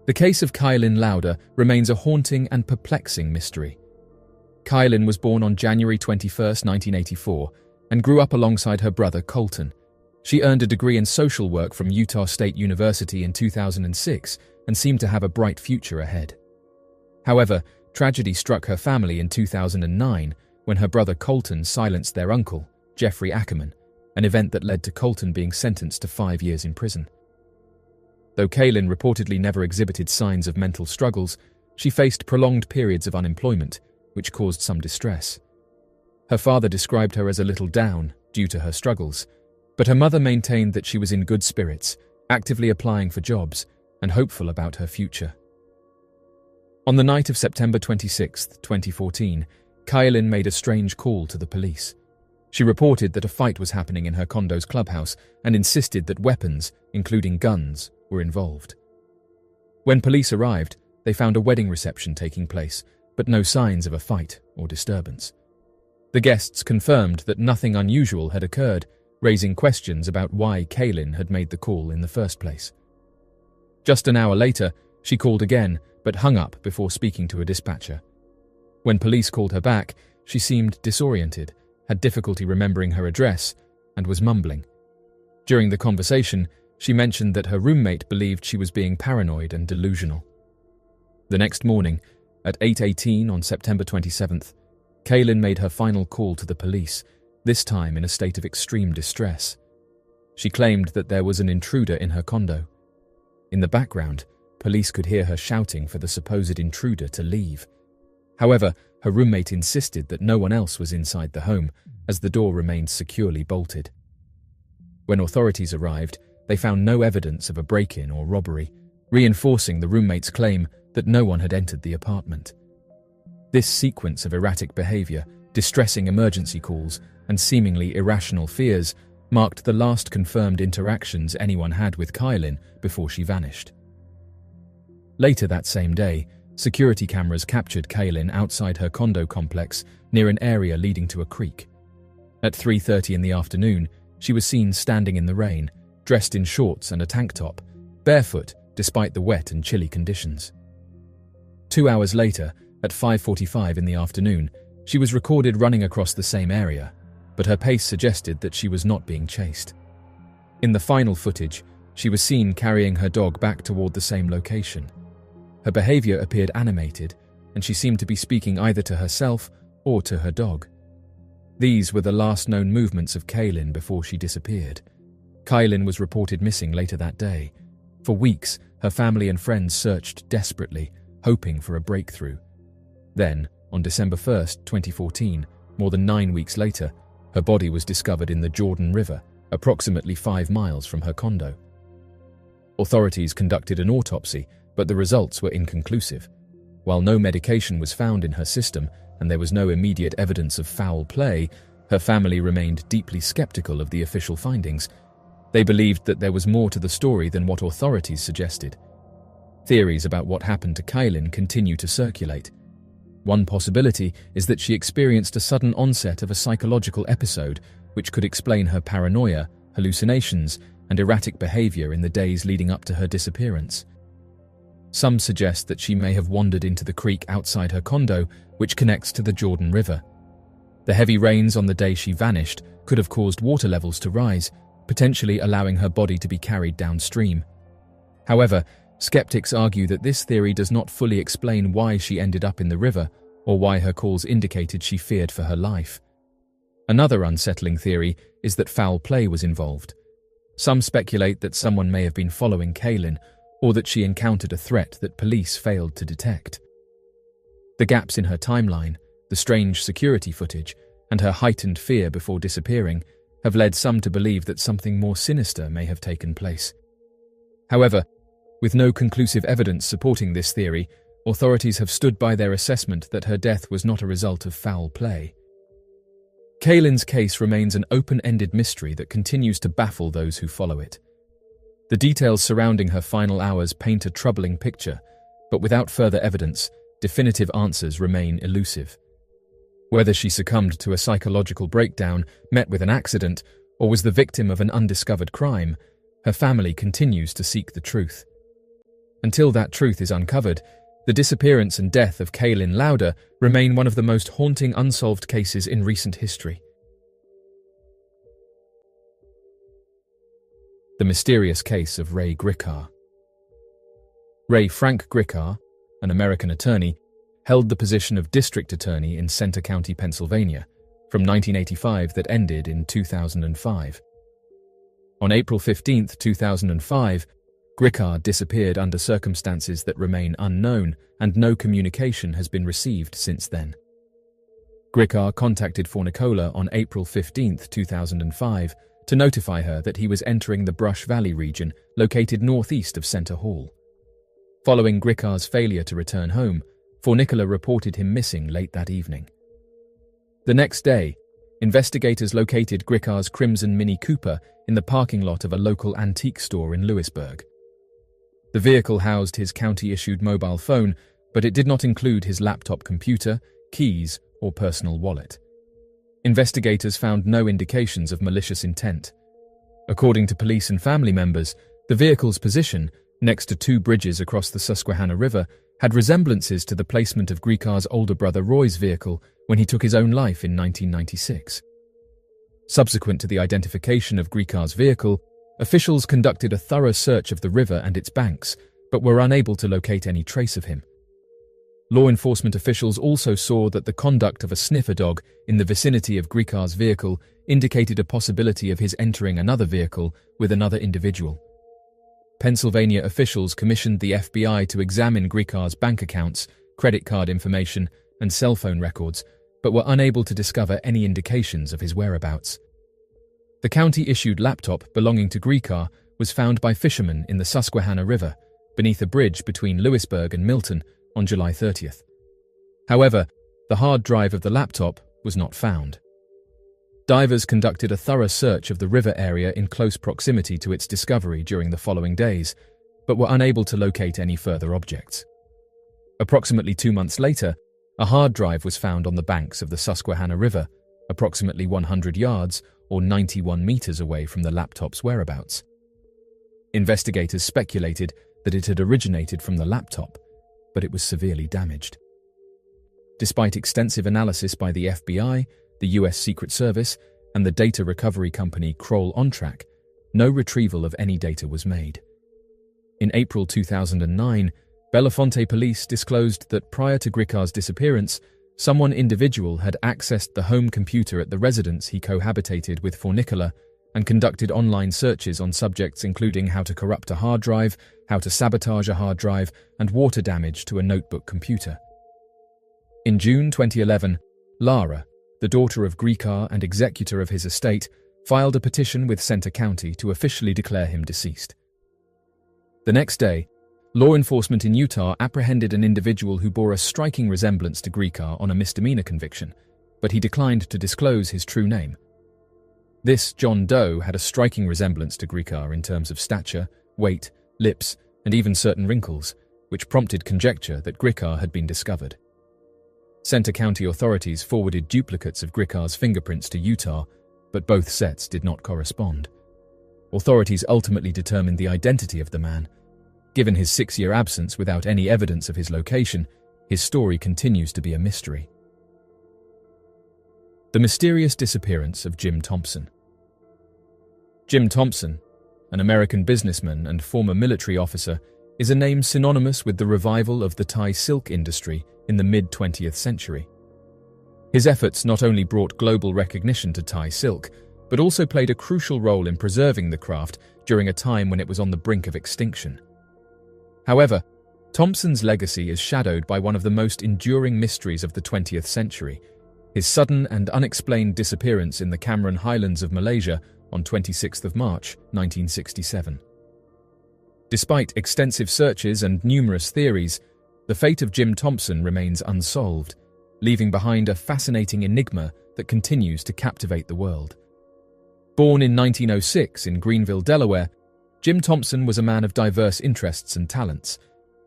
The case of Kylin Louder remains a haunting and perplexing mystery. Kylin was born on January 21, 1984, and grew up alongside her brother Colton. She earned a degree in social work from Utah State University in 2006 and seemed to have a bright future ahead. However, tragedy struck her family in 2009 when her brother Colton silenced their uncle, Jeffrey Ackerman, an event that led to Colton being sentenced to 5 years in prison. Though Kylin reportedly never exhibited signs of mental struggles, she faced prolonged periods of unemployment, which caused some distress. Her father described her as a little down due to her struggles, but her mother maintained that she was in good spirits, actively applying for jobs, and hopeful about her future. On the night of September 26, 2014, Kylin made a strange call to the police. She reported that a fight was happening in her condo's clubhouse and insisted that weapons, including guns, were involved. When police arrived, they found a wedding reception taking place, but no signs of a fight or disturbance. The guests confirmed that nothing unusual had occurred, raising questions about why Kylin had made the call in the first place. Just an hour later, she called again, but hung up before speaking to a dispatcher. When police called her back, she seemed disoriented, had difficulty remembering her address, and was mumbling. During the conversation, she mentioned that her roommate believed she was being paranoid and delusional. The next morning, at 8:18 on September 27th, Kylin made her final call to the police, this time in a state of extreme distress. She claimed that there was an intruder in her condo. In the background, police could hear her shouting for the supposed intruder to leave. However, her roommate insisted that no one else was inside the home, as the door remained securely bolted. When authorities arrived, they found no evidence of a break-in or robbery, reinforcing the roommate's claim that no one had entered the apartment. This sequence of erratic behavior, distressing emergency calls, and seemingly irrational fears marked the last confirmed interactions anyone had with Kylin before she vanished. Later that same day, security cameras captured Kylin outside her condo complex near an area leading to a creek. At 3:30 in the afternoon, she was seen standing in the rain, dressed in shorts and a tank top, barefoot despite the wet and chilly conditions. 2 hours later, at 5:45 in the afternoon, she was recorded running across the same area, but her pace suggested that she was not being chased. In the final footage, she was seen carrying her dog back toward the same location. Her behavior appeared animated, and she seemed to be speaking either to herself or to her dog. These were the last known movements of Kylin before she disappeared. Kylin was reported missing later that day. For weeks, her family and friends searched desperately, hoping for a breakthrough. Then, on December 1, 2014, more than 9 weeks later, her body was discovered in the Jordan River, approximately 5 miles from her condo. Authorities conducted an autopsy, but the results were inconclusive. While no medication was found in her system and there was no immediate evidence of foul play, her family remained deeply skeptical of the official findings. They believed that there was more to the story than what authorities suggested. Theories about what happened to Kylin continue to circulate. One possibility is that she experienced a sudden onset of a psychological episode, which could explain her paranoia, hallucinations, and erratic behavior in the days leading up to her disappearance. Some suggest that she may have wandered into the creek outside her condo, which connects to the Jordan River. The heavy rains on the day she vanished could have caused water levels to rise, potentially allowing her body to be carried downstream. However, skeptics argue that this theory does not fully explain why she ended up in the river or why her calls indicated she feared for her life. Another unsettling theory is that foul play was involved. Some speculate that someone may have been following Kylin, or that she encountered a threat that police failed to detect. The gaps in her timeline, the strange security footage, and her heightened fear before disappearing have led some to believe that something more sinister may have taken place. However, with no conclusive evidence supporting this theory, authorities have stood by their assessment that her death was not a result of foul play. Kylin's case remains an open-ended mystery that continues to baffle those who follow it. The details surrounding her final hours paint a troubling picture, but without further evidence, definitive answers remain elusive. Whether she succumbed to a psychological breakdown, met with an accident, or was the victim of an undiscovered crime, her family continues to seek the truth. Until that truth is uncovered, The disappearance and death of Kylin Louder remain one of the most haunting unsolved cases in recent history. The mysterious case of Ray Gricar. Ray Frank Gricar, an American attorney, held the position of district attorney in Center County, Pennsylvania, from 1985 that ended in 2005. On April 15, 2005, Gricar disappeared under circumstances that remain unknown, and no communication has been received since then. Gricar contacted Fornicola on April 15, 2005, to notify her that he was entering the Brush Valley region located northeast of Center Hall. Following Gricar's failure to return home, Fornicola reported him missing late that evening. The next day, investigators located Gricar's crimson Mini Cooper in the parking lot of a local antique store in Lewisburg. The vehicle housed his county-issued mobile phone, but it did not include his laptop computer, keys, or personal wallet. Investigators found no indications of malicious intent. According to police and family members, the vehicle's position, next to two bridges across the Susquehanna River, had resemblances to the placement of Gricar's older brother Roy's vehicle when he took his own life in 1996. Subsequent to the identification of Gricar's vehicle, officials conducted a thorough search of the river and its banks, but were unable to locate any trace of him. Law enforcement officials also saw that the conduct of a sniffer dog in the vicinity of Gricar's vehicle indicated a possibility of his entering another vehicle with another individual. Pennsylvania officials commissioned the FBI to examine Gricar's bank accounts, credit card information, and cell phone records, but were unable to discover any indications of his whereabouts. The county-issued laptop belonging to Gricar was found by fishermen in the Susquehanna River, beneath a bridge between Lewisburg and Milton, on July 30th. However, the hard drive of the laptop was not found. Divers conducted a thorough search of the river area in close proximity to its discovery during the following days, but were unable to locate any further objects. Approximately 2 months later, a hard drive was found on the banks of the Susquehanna River, approximately 100 yards or 91 meters away from the laptop's whereabouts. Investigators speculated that it had originated from the laptop, but it was severely damaged. Despite extensive analysis by the FBI, the US Secret Service, and the data recovery company Kroll OnTrack, no retrieval of any data was made. In April 2009, Belafonte police disclosed that prior to Gricar's disappearance, someone individual had accessed the home computer at the residence he cohabitated with Fornicola and conducted online searches on subjects including how to corrupt a hard drive, how to sabotage a hard drive, and water damage to a notebook computer. In June 2011, Lara, the daughter of Gricar and executor of his estate, filed a petition with Center County to officially declare him deceased. The next day, law enforcement in Utah apprehended an individual who bore a striking resemblance to Gricar on a misdemeanor conviction, but he declined to disclose his true name. This John Doe had a striking resemblance to Gricar in terms of stature, weight, lips, and even certain wrinkles, which prompted conjecture that Gricar had been discovered. Center County authorities forwarded duplicates of Gricar's fingerprints to Utah, but both sets did not correspond. Authorities ultimately determined the identity of the man. Given his 6-year absence without any evidence of his location, his story continues to be a mystery. The mysterious disappearance of Jim Thompson. Jim Thompson, an American businessman and former military officer, is a name synonymous with the revival of the Thai silk industry in the mid-20th century. His efforts not only brought global recognition to Thai silk, but also played a crucial role in preserving the craft during a time when it was on the brink of extinction. However, Thompson's legacy is shadowed by one of the most enduring mysteries of the 20th century, his sudden and unexplained disappearance in the Cameron Highlands of Malaysia on 26th of March, 1967. Despite extensive searches and numerous theories, the fate of Jim Thompson remains unsolved, leaving behind a fascinating enigma that continues to captivate the world. Born in 1906 in Greenville, Delaware, Jim Thompson was a man of diverse interests and talents.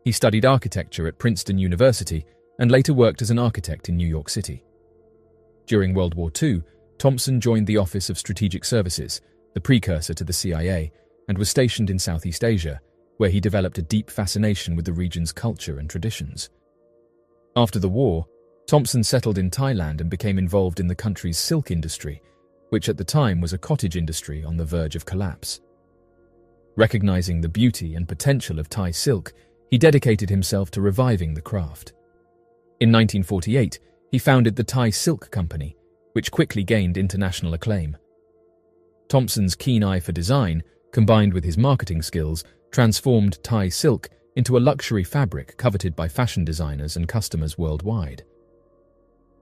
He studied architecture at Princeton University and later worked as an architect in New York City. During World War II, Thompson joined the Office of Strategic Services, the precursor to the CIA, and was stationed in Southeast Asia, where he developed a deep fascination with the region's culture and traditions. After the war, Thompson settled in Thailand and became involved in the country's silk industry, which at the time was a cottage industry on the verge of collapse. Recognizing the beauty and potential of Thai silk, he dedicated himself to reviving the craft. In 1948, he founded the Thai Silk Company, which quickly gained international acclaim. Thompson's keen eye for design, combined with his marketing skills, transformed Thai silk into a luxury fabric coveted by fashion designers and customers worldwide.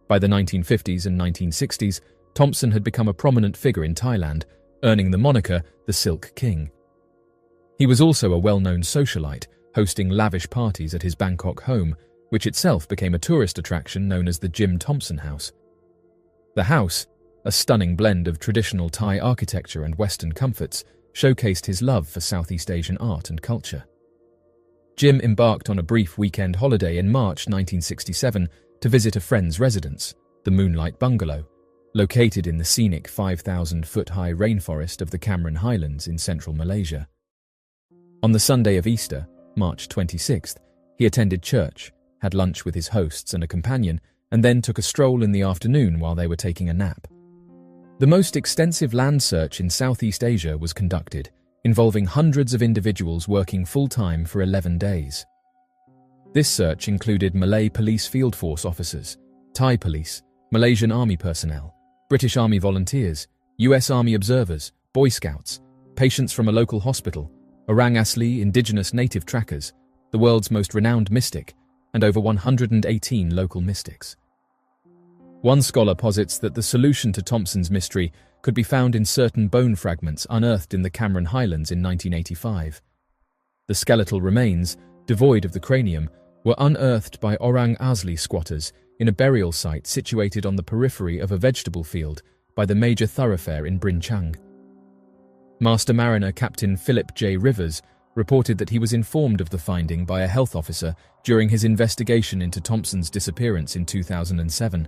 By the 1950s and 1960s, Thompson had become a prominent figure in Thailand, earning the moniker the Silk King. He was also a well-known socialite, hosting lavish parties at his Bangkok home, which itself became a tourist attraction known as the Jim Thompson House. The house, a stunning blend of traditional Thai architecture and Western comforts, showcased his love for Southeast Asian art and culture. Jim embarked on a brief weekend holiday in March 1967 to visit a friend's residence, the Moonlight Bungalow, located in the scenic 5,000-foot-high rainforest of the Cameron Highlands in central Malaysia. On the Sunday of Easter, March 26th, he attended church, had lunch with his hosts and a companion, and then took a stroll in the afternoon while they were taking a nap. The most extensive land search in Southeast Asia was conducted, involving hundreds of individuals working full-time for 11 days. This search included Malay Police Field Force officers, Thai police, Malaysian Army personnel, British Army volunteers, US Army observers, Boy Scouts, patients from a local hospital, Orang Asli indigenous native trackers, the world's most renowned mystic, and over 118 local mystics. One scholar posits that the solution to Thompson's mystery could be found in certain bone fragments unearthed in the Cameron Highlands in 1985. The skeletal remains, devoid of the cranium, were unearthed by Orang Asli squatters in a burial site situated on the periphery of a vegetable field by the major thoroughfare in Brinh Chang. Master Mariner Captain Philip J. Rivers reported that he was informed of the finding by a health officer during his investigation into Thompson's disappearance in 2007.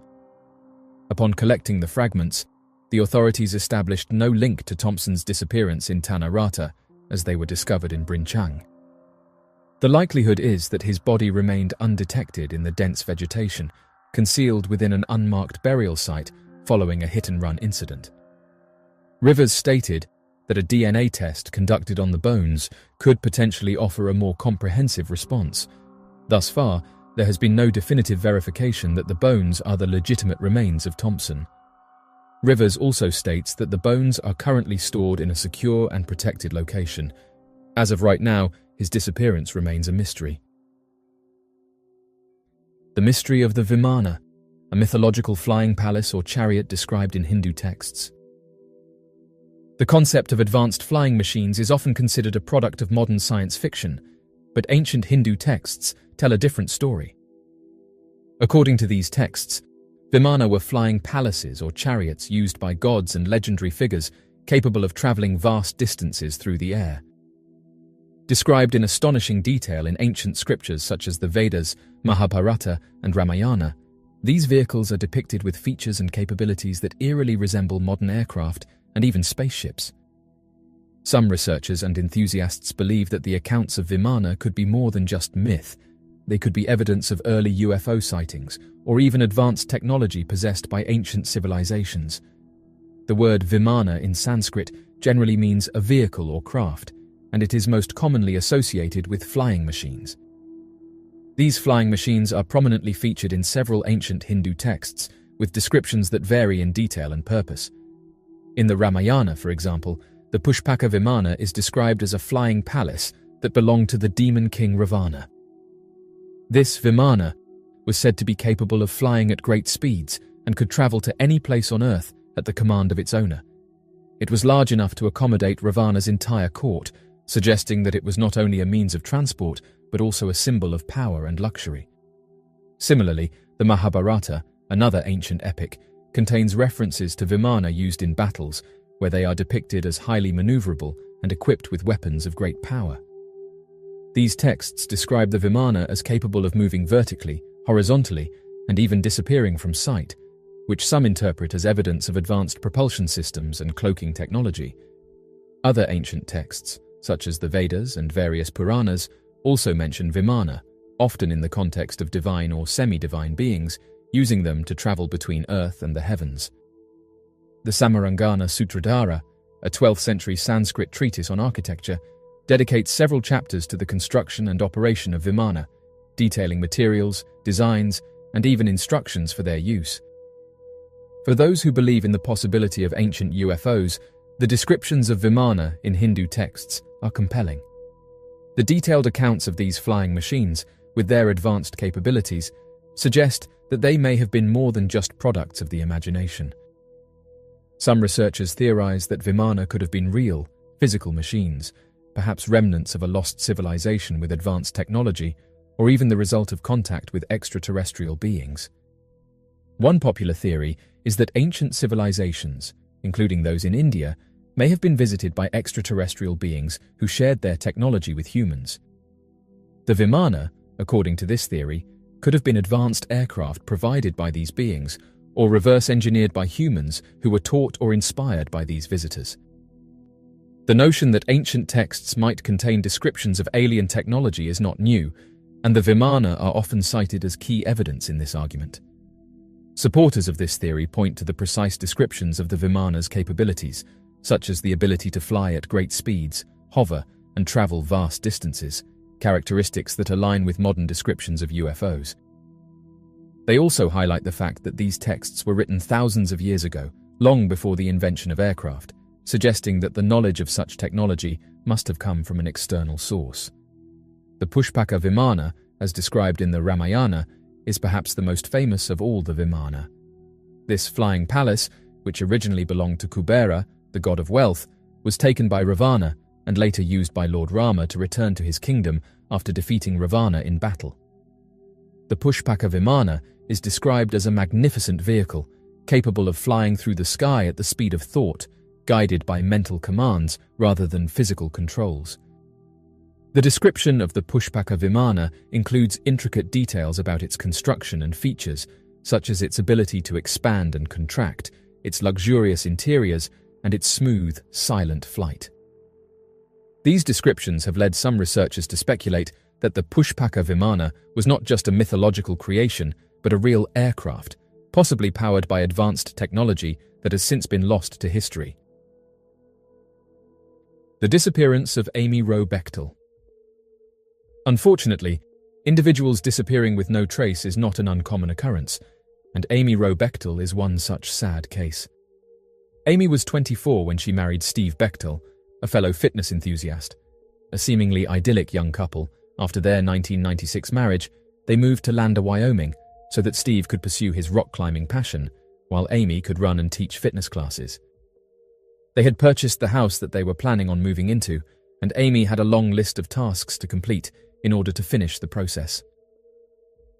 Upon collecting the fragments, the authorities established no link to Thompson's disappearance in Tanah Rata, as they were discovered in Brinh Chang. The likelihood is that his body remained undetected in the dense vegetation, concealed within an unmarked burial site following a hit-and-run incident. Rivers stated that a DNA test conducted on the bones could potentially offer a more comprehensive response. Thus far, there has been no definitive verification that the bones are the legitimate remains of Thompson. Rivers also states that the bones are currently stored in a secure and protected location. As of right now, his disappearance remains a mystery. The mystery of the Vimana, a mythological flying palace or chariot described in Hindu texts. The concept of advanced flying machines is often considered a product of modern science fiction, but ancient Hindu texts tell a different story. According to these texts, Vimana were flying palaces or chariots used by gods and legendary figures capable of traveling vast distances through the air. Described in astonishing detail in ancient scriptures such as the Vedas, Mahabharata, and Ramayana, these vehicles are depicted with features and capabilities that eerily resemble modern aircraft and even spaceships. Some researchers and enthusiasts believe that the accounts of Vimana could be more than just myth. They could be evidence of early UFO sightings, or even advanced technology possessed by ancient civilizations. The word Vimana in Sanskrit generally means a vehicle or craft, and it is most commonly associated with flying machines. These flying machines are prominently featured in several ancient Hindu texts, with descriptions that vary in detail and purpose. In the Ramayana, for example, the Pushpaka Vimana is described as a flying palace that belonged to the demon king Ravana. This Vimana was said to be capable of flying at great speeds and could travel to any place on Earth at the command of its owner. It was large enough to accommodate Ravana's entire court, suggesting that it was not only a means of transport, but also a symbol of power and luxury. Similarly, the Mahabharata, another ancient epic, contains references to Vimana used in battles, where they are depicted as highly maneuverable and equipped with weapons of great power. These texts describe the Vimana as capable of moving vertically, horizontally, and even disappearing from sight, which some interpret as evidence of advanced propulsion systems and cloaking technology. Other ancient texts, such as the Vedas and various Puranas, also mention Vimana, often in the context of divine or semi-divine beings, using them to travel between earth and the heavens. The Samarangana Sutradhara, a 12th century Sanskrit treatise on architecture, dedicates several chapters to the construction and operation of Vimana, detailing materials, designs, and even instructions for their use. For those who believe in the possibility of ancient UFOs, the descriptions of Vimana in Hindu texts are compelling. The detailed accounts of these flying machines, with their advanced capabilities, suggest that they may have been more than just products of the imagination. Some researchers theorize that Vimana could have been real, physical machines, perhaps remnants of a lost civilization with advanced technology, or even the result of contact with extraterrestrial beings. One popular theory is that ancient civilizations, including those in India, may have been visited by extraterrestrial beings who shared their technology with humans. The Vimana, according to this theory, could have been advanced aircraft provided by these beings, or reverse-engineered by humans who were taught or inspired by these visitors. The notion that ancient texts might contain descriptions of alien technology is not new, and the Vimana are often cited as key evidence in this argument. Supporters of this theory point to the precise descriptions of the Vimana's capabilities, such as the ability to fly at great speeds, hover, and travel vast distances, characteristics that align with modern descriptions of UFOs. They also highlight the fact that these texts were written thousands of years ago, long before the invention of aircraft, suggesting that the knowledge of such technology must have come from an external source. The Pushpaka Vimana, as described in the Ramayana, is perhaps the most famous of all the Vimana. This flying palace, which originally belonged to Kubera, the god of wealth, was taken by Ravana and later used by Lord Rama to return to his kingdom after defeating Ravana in battle. The Pushpaka Vimana is described as a magnificent vehicle, capable of flying through the sky at the speed of thought, guided by mental commands rather than physical controls. The description of the Pushpaka Vimana includes intricate details about its construction and features, such as its ability to expand and contract, its luxurious interiors, and its smooth, silent flight. These descriptions have led some researchers to speculate that the Pushpaka Vimana was not just a mythological creation, but a real aircraft, possibly powered by advanced technology that has since been lost to history. The disappearance of Wroe Bechtel. Unfortunately, individuals disappearing with no trace is not an uncommon occurrence, and Wroe Bechtel is one such sad case. Amy was 24 when she married Steve Bechtel, a fellow fitness enthusiast. A seemingly idyllic young couple, after their 1996 marriage, they moved to Lander, Wyoming, so that Steve could pursue his rock climbing passion, while Amy could run and teach fitness classes. They had purchased the house that they were planning on moving into, and Amy had a long list of tasks to complete in order to finish the process.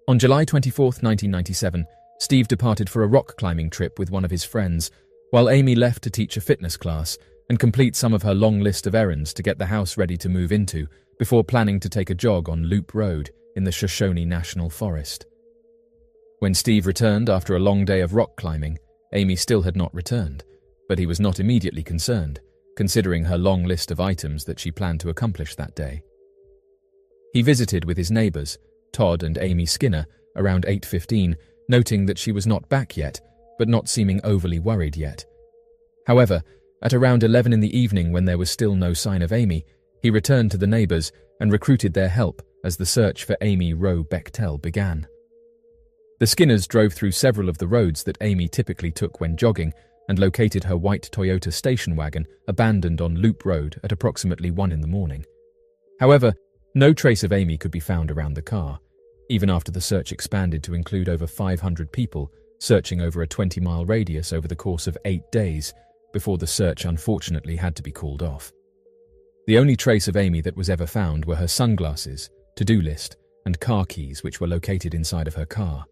On July 24, 1997, Steve departed for a rock climbing trip with one of his friends, while Amy left to teach a fitness class and complete some of her long list of errands to get the house ready to move into before planning to take a jog on Loop Road in the Shoshone National Forest. When Steve returned after a long day of rock climbing, Amy still had not returned, but he was not immediately concerned, considering her long list of items that she planned to accomplish that day. He visited with his neighbors, Todd and Amy Skinner, around 8:15, noting that she was not back yet, but not seeming overly worried yet. However, at around 11 in the evening, when there was still no sign of Amy, he returned to the neighbors and recruited their help as the search for Wroe Bechtel began. The Skinners drove through several of the roads that Amy typically took when jogging and located her white Toyota station wagon abandoned on Loop Road at approximately 1 in the morning. However, no trace of Amy could be found around the car, even after the search expanded to include over 500 people searching over a 20-mile radius over the course of 8 days, before the search unfortunately had to be called off. The only trace of Amy that was ever found were her sunglasses, to-do list, and car keys, which were located inside of her car.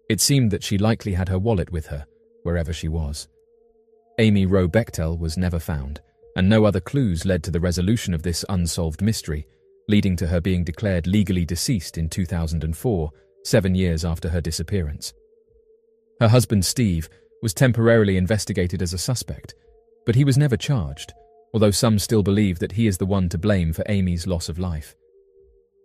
It seemed that she likely had her wallet with her, wherever she was. Wroe Bechtel was never found, and no other clues led to the resolution of this unsolved mystery, leading to her being declared legally deceased in 2004, 7 years after her disappearance. Her husband Steve was temporarily investigated as a suspect, but he was never charged, although some still believe that he is the one to blame for Amy's loss of life.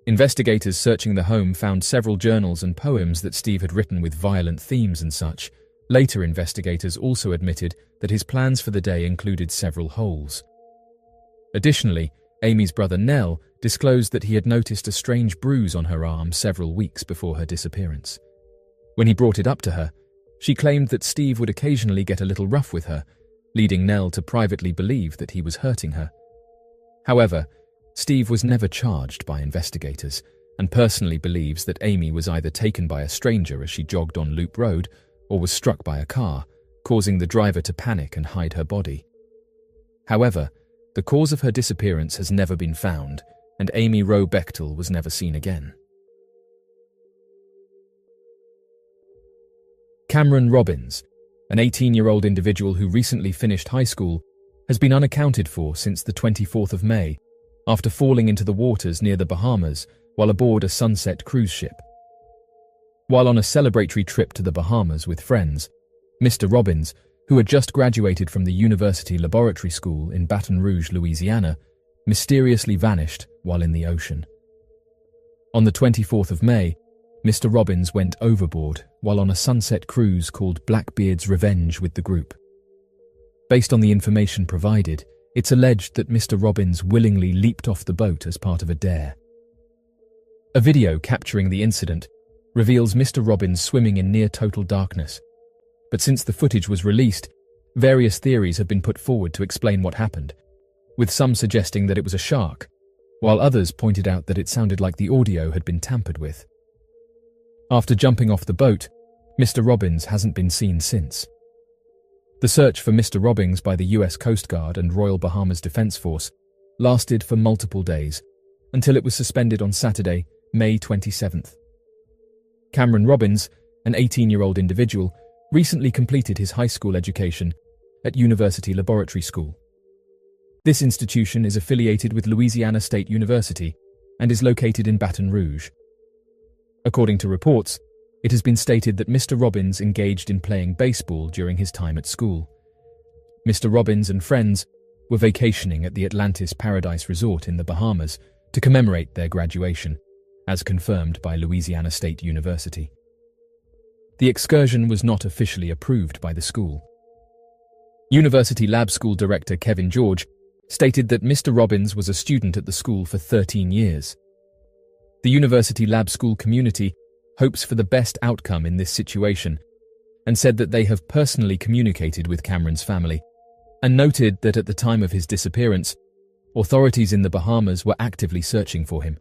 Investigators searching the home found several journals and poems that Steve had written with violent themes and such. Later, investigators also admitted that his plans for the day included several holes. Additionally, Amy's brother Nell disclosed that he had noticed a strange bruise on her arm several weeks before her disappearance. When he brought it up to her, she claimed that Steve would occasionally get a little rough with her, leading Nell to privately believe that he was hurting her. However, Steve was never charged by investigators and personally believes that Amy was either taken by a stranger as she jogged on Loop Road or was struck by a car, causing the driver to panic and hide her body. However, the cause of her disappearance has never been found, and Amy Wroe Bechtel was never seen again. Cameron Robbins, an 18-year-old individual who recently finished high school, has been unaccounted for since the 24th of May, after falling into the waters near the Bahamas while aboard a sunset cruise ship. While on a celebratory trip to the Bahamas with friends, Mr. Robbins, who had just graduated from the University Laboratory School in Baton Rouge, Louisiana, mysteriously vanished while in the ocean. On the 24th of May, Mr. Robbins went overboard while on a sunset cruise called Blackbeard's Revenge with the group. Based on the information provided, it's alleged that Mr. Robbins willingly leaped off the boat as part of a dare. A video capturing the incident reveals Mr. Robbins swimming in near-total darkness. But since the footage was released, various theories have been put forward to explain what happened, with some suggesting that it was a shark, while others pointed out that it sounded like the audio had been tampered with. After jumping off the boat, Mr. Robbins hasn't been seen since. The search for Mr. Robbins by the US Coast Guard and Royal Bahamas Defense Force lasted for multiple days, until it was suspended on Saturday, May 27th. Cameron Robbins, an 18-year-old individual, recently completed his high school education at University Laboratory School. This institution is affiliated with Louisiana State University and is located in Baton Rouge. According to reports, it has been stated that Mr. Robbins engaged in playing baseball during his time at school. Mr. Robbins and friends were vacationing at the Atlantis Paradise Resort in the Bahamas to commemorate their graduation, as confirmed by Louisiana State University. The excursion was not officially approved by the school. University Lab School Director Kevin George stated that Mr. Robbins was a student at the school for 13 years. The University Lab School community hopes for the best outcome in this situation and said that they have personally communicated with Cameron's family and noted that at the time of his disappearance, authorities in the Bahamas were actively searching for him.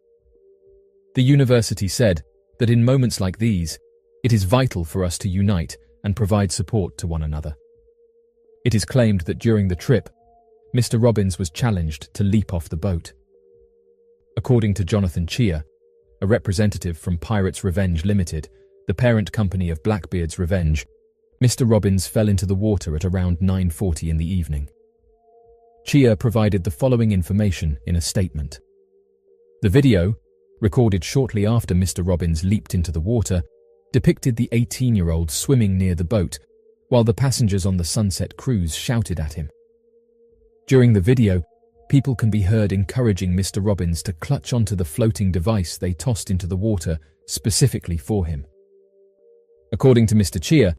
The university said that in moments like these, it is vital for us to unite and provide support to one another. It is claimed that during the trip, Mr. Robbins was challenged to leap off the boat. According to Jonathan Chia, a representative from Pirates Revenge Limited, the parent company of Blackbeard's Revenge, Mr. Robbins fell into the water at around 9:40 in the evening. Chia provided the following information in a statement. The video, recorded shortly after Mr. Robbins leaped into the water, depicted the 18-year-old swimming near the boat, while the passengers on the sunset cruise shouted at him. During the video, people can be heard encouraging Mr. Robbins to clutch onto the floating device they tossed into the water specifically for him. According to Mr. Chia,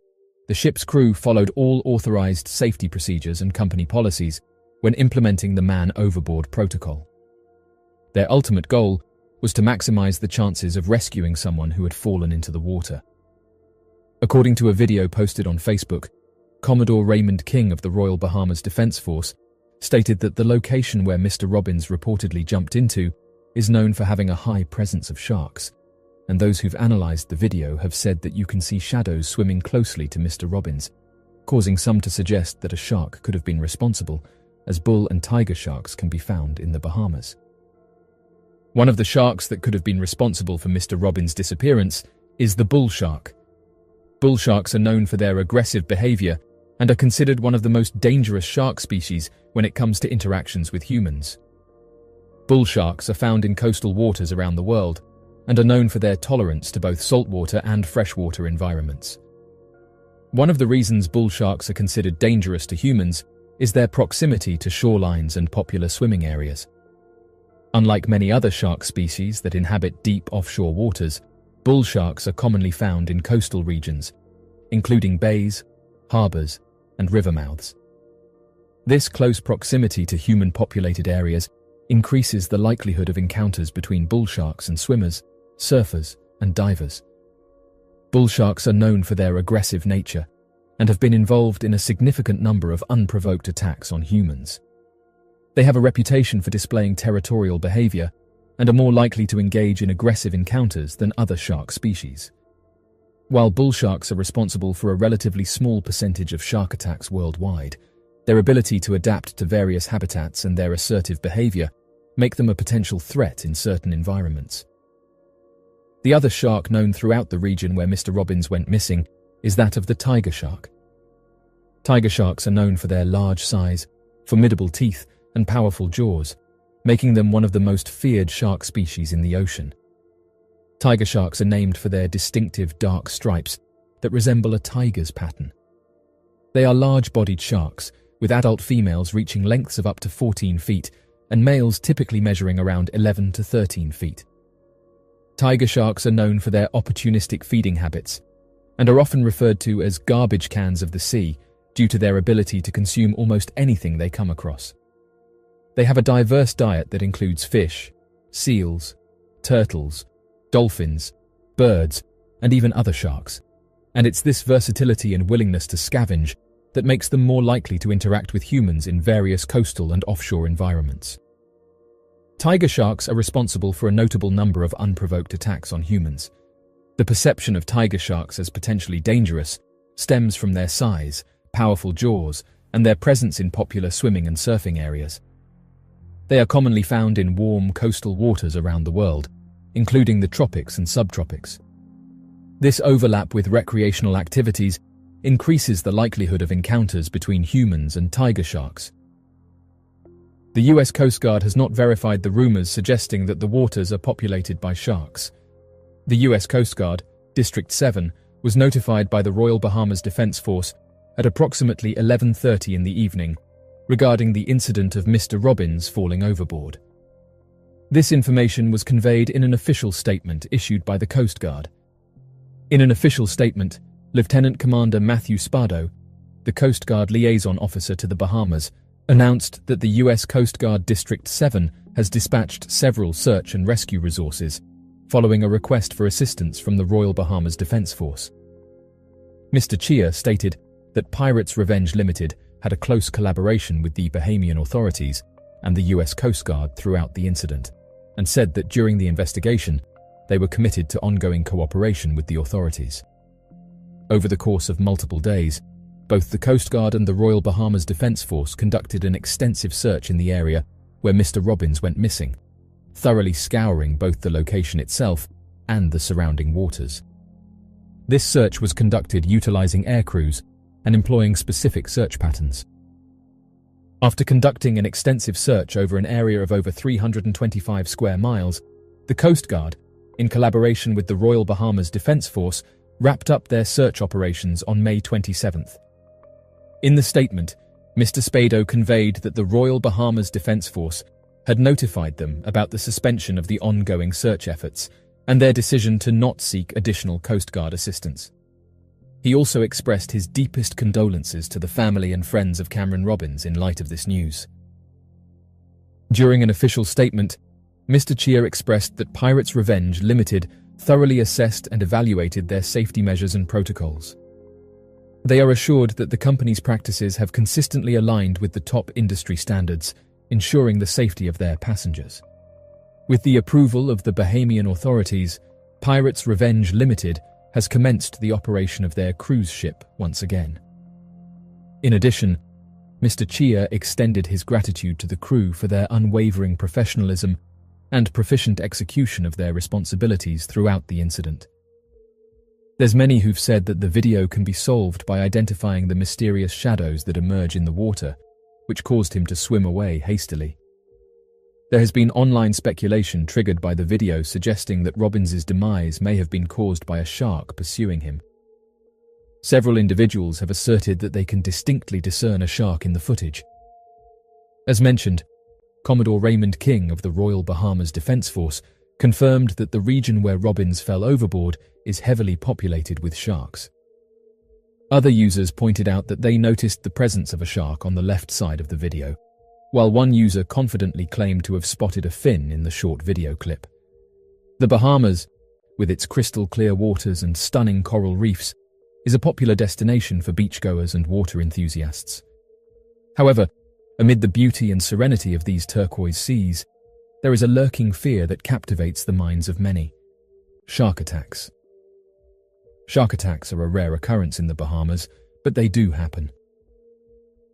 the ship's crew followed all authorized safety procedures and company policies when implementing the man overboard protocol. Their ultimate goal was to maximize the chances of rescuing someone who had fallen into the water. According to a video posted on Facebook, Commodore Raymond King of the Royal Bahamas Defense Force stated that the location where Mr. Robbins reportedly jumped into is known for having a high presence of sharks, and those who've analyzed the video have said that you can see shadows swimming closely to Mr. Robbins, causing some to suggest that a shark could have been responsible, as bull and tiger sharks can be found in the Bahamas. One of the sharks that could have been responsible for Mr. Robbins' disappearance is the bull shark. Bull sharks are known for their aggressive behavior and are considered one of the most dangerous shark species when it comes to interactions with humans. Bull sharks are found in coastal waters around the world and are known for their tolerance to both saltwater and freshwater environments. One of the reasons bull sharks are considered dangerous to humans is their proximity to shorelines and popular swimming areas. Unlike many other shark species that inhabit deep offshore waters, bull sharks are commonly found in coastal regions, including bays, harbors, and river mouths. This close proximity to human-populated areas increases the likelihood of encounters between bull sharks and swimmers, surfers, and divers. Bull sharks are known for their aggressive nature and have been involved in a significant number of unprovoked attacks on humans. They have a reputation for displaying territorial behavior and are more likely to engage in aggressive encounters than other shark species. While bull sharks are responsible for a relatively small percentage of shark attacks worldwide, their ability to adapt to various habitats and their assertive behavior make them a potential threat in certain environments. The other shark known throughout the region where Mr. Robbins went missing is that of the tiger shark. Tiger sharks are known for their large size, formidable teeth, and powerful jaws, making them one of the most feared shark species in the ocean. Tiger sharks are named for their distinctive dark stripes that resemble a tiger's pattern. They are large-bodied sharks, with adult females reaching lengths of up to 14 feet and males typically measuring around 11 to 13 feet. Tiger sharks are known for their opportunistic feeding habits and are often referred to as garbage cans of the sea due to their ability to consume almost anything they come across. They have a diverse diet that includes fish, seals, turtles, dolphins, birds, and even other sharks, and it's this versatility and willingness to scavenge that makes them more likely to interact with humans in various coastal and offshore environments. Tiger sharks are responsible for a notable number of unprovoked attacks on humans. The perception of tiger sharks as potentially dangerous stems from their size, powerful jaws, and their presence in popular swimming and surfing areas. They are commonly found in warm coastal waters around the world, including the tropics and subtropics. This overlap with recreational activities increases the likelihood of encounters between humans and tiger sharks. The US Coast Guard has not verified the rumors suggesting that the waters are populated by sharks. The US Coast Guard, District 7, was notified by the Royal Bahamas Defense Force at approximately 11:30 in the evening regarding the incident of Mr. Robbins falling overboard. This information was conveyed in an official statement issued by the Coast Guard. In an official statement, Lieutenant Commander Matthew Spardo, the Coast Guard liaison officer to the Bahamas, announced that the US Coast Guard District 7 has dispatched several search and rescue resources following a request for assistance from the Royal Bahamas Defense Force. Mr. Chia stated that Pirates Revenge Limited had a close collaboration with the Bahamian authorities and the US Coast Guard throughout the incident, and said that during the investigation, they were committed to ongoing cooperation with the authorities. Over the course of multiple days, both the Coast Guard and the Royal Bahamas Defense Force conducted an extensive search in the area where Mr. Robbins went missing, thoroughly scouring both the location itself and the surrounding waters. This search was conducted utilizing air crews and employing specific search patterns. After conducting an extensive search over an area of over 325 square miles, the Coast Guard, in collaboration with the Royal Bahamas Defense Force, wrapped up their search operations on May 27th. In the statement, Mr. Spado conveyed that the Royal Bahamas Defense Force had notified them about the suspension of the ongoing search efforts and their decision to not seek additional Coast Guard assistance. He also expressed his deepest condolences to the family and friends of Cameron Robbins in light of this news. During an official statement, Mr. Chia expressed that Pirates Revenge Limited thoroughly assessed and evaluated their safety measures and protocols. They are assured that the company's practices have consistently aligned with the top industry standards, ensuring the safety of their passengers. With the approval of the Bahamian authorities, Pirates Revenge Limited has commenced the operation of their cruise ship once again. In addition, Mr. Chia extended his gratitude to the crew for their unwavering professionalism and proficient execution of their responsibilities throughout the incident. There's many who've said that the video can be solved by identifying the mysterious shadows that emerge in the water, which caused him to swim away hastily. There has been online speculation triggered by the video suggesting that Robbins's demise may have been caused by a shark pursuing him. Several individuals have asserted that they can distinctly discern a shark in the footage. As mentioned, Commodore Raymond King of the Royal Bahamas Defence Force confirmed that the region where Robbins fell overboard is heavily populated with sharks. Other users pointed out that they noticed the presence of a shark on the left side of the video, while one user confidently claimed to have spotted a fin in the short video clip. The Bahamas, with its crystal-clear waters and stunning coral reefs, is a popular destination for beachgoers and water enthusiasts. However, amid the beauty and serenity of these turquoise seas, there is a lurking fear that captivates the minds of many: shark attacks. Shark attacks are a rare occurrence in the Bahamas, but they do happen.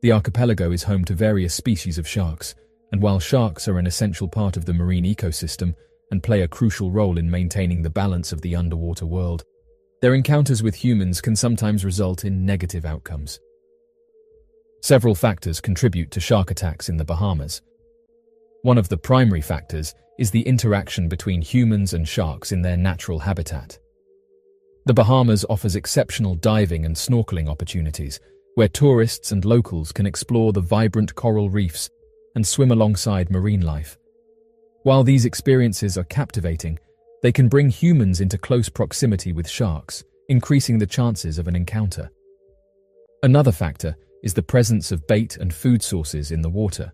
The archipelago is home to various species of sharks, and while sharks are an essential part of the marine ecosystem and play a crucial role in maintaining the balance of the underwater world, their encounters with humans can sometimes result in negative outcomes. Several factors contribute to shark attacks in the Bahamas. One of the primary factors is the interaction between humans and sharks in their natural habitat. The Bahamas offers exceptional diving and snorkeling opportunities, where tourists and locals can explore the vibrant coral reefs and swim alongside marine life. While these experiences are captivating, they can bring humans into close proximity with sharks, increasing the chances of an encounter. Another factor is the presence of bait and food sources in the water.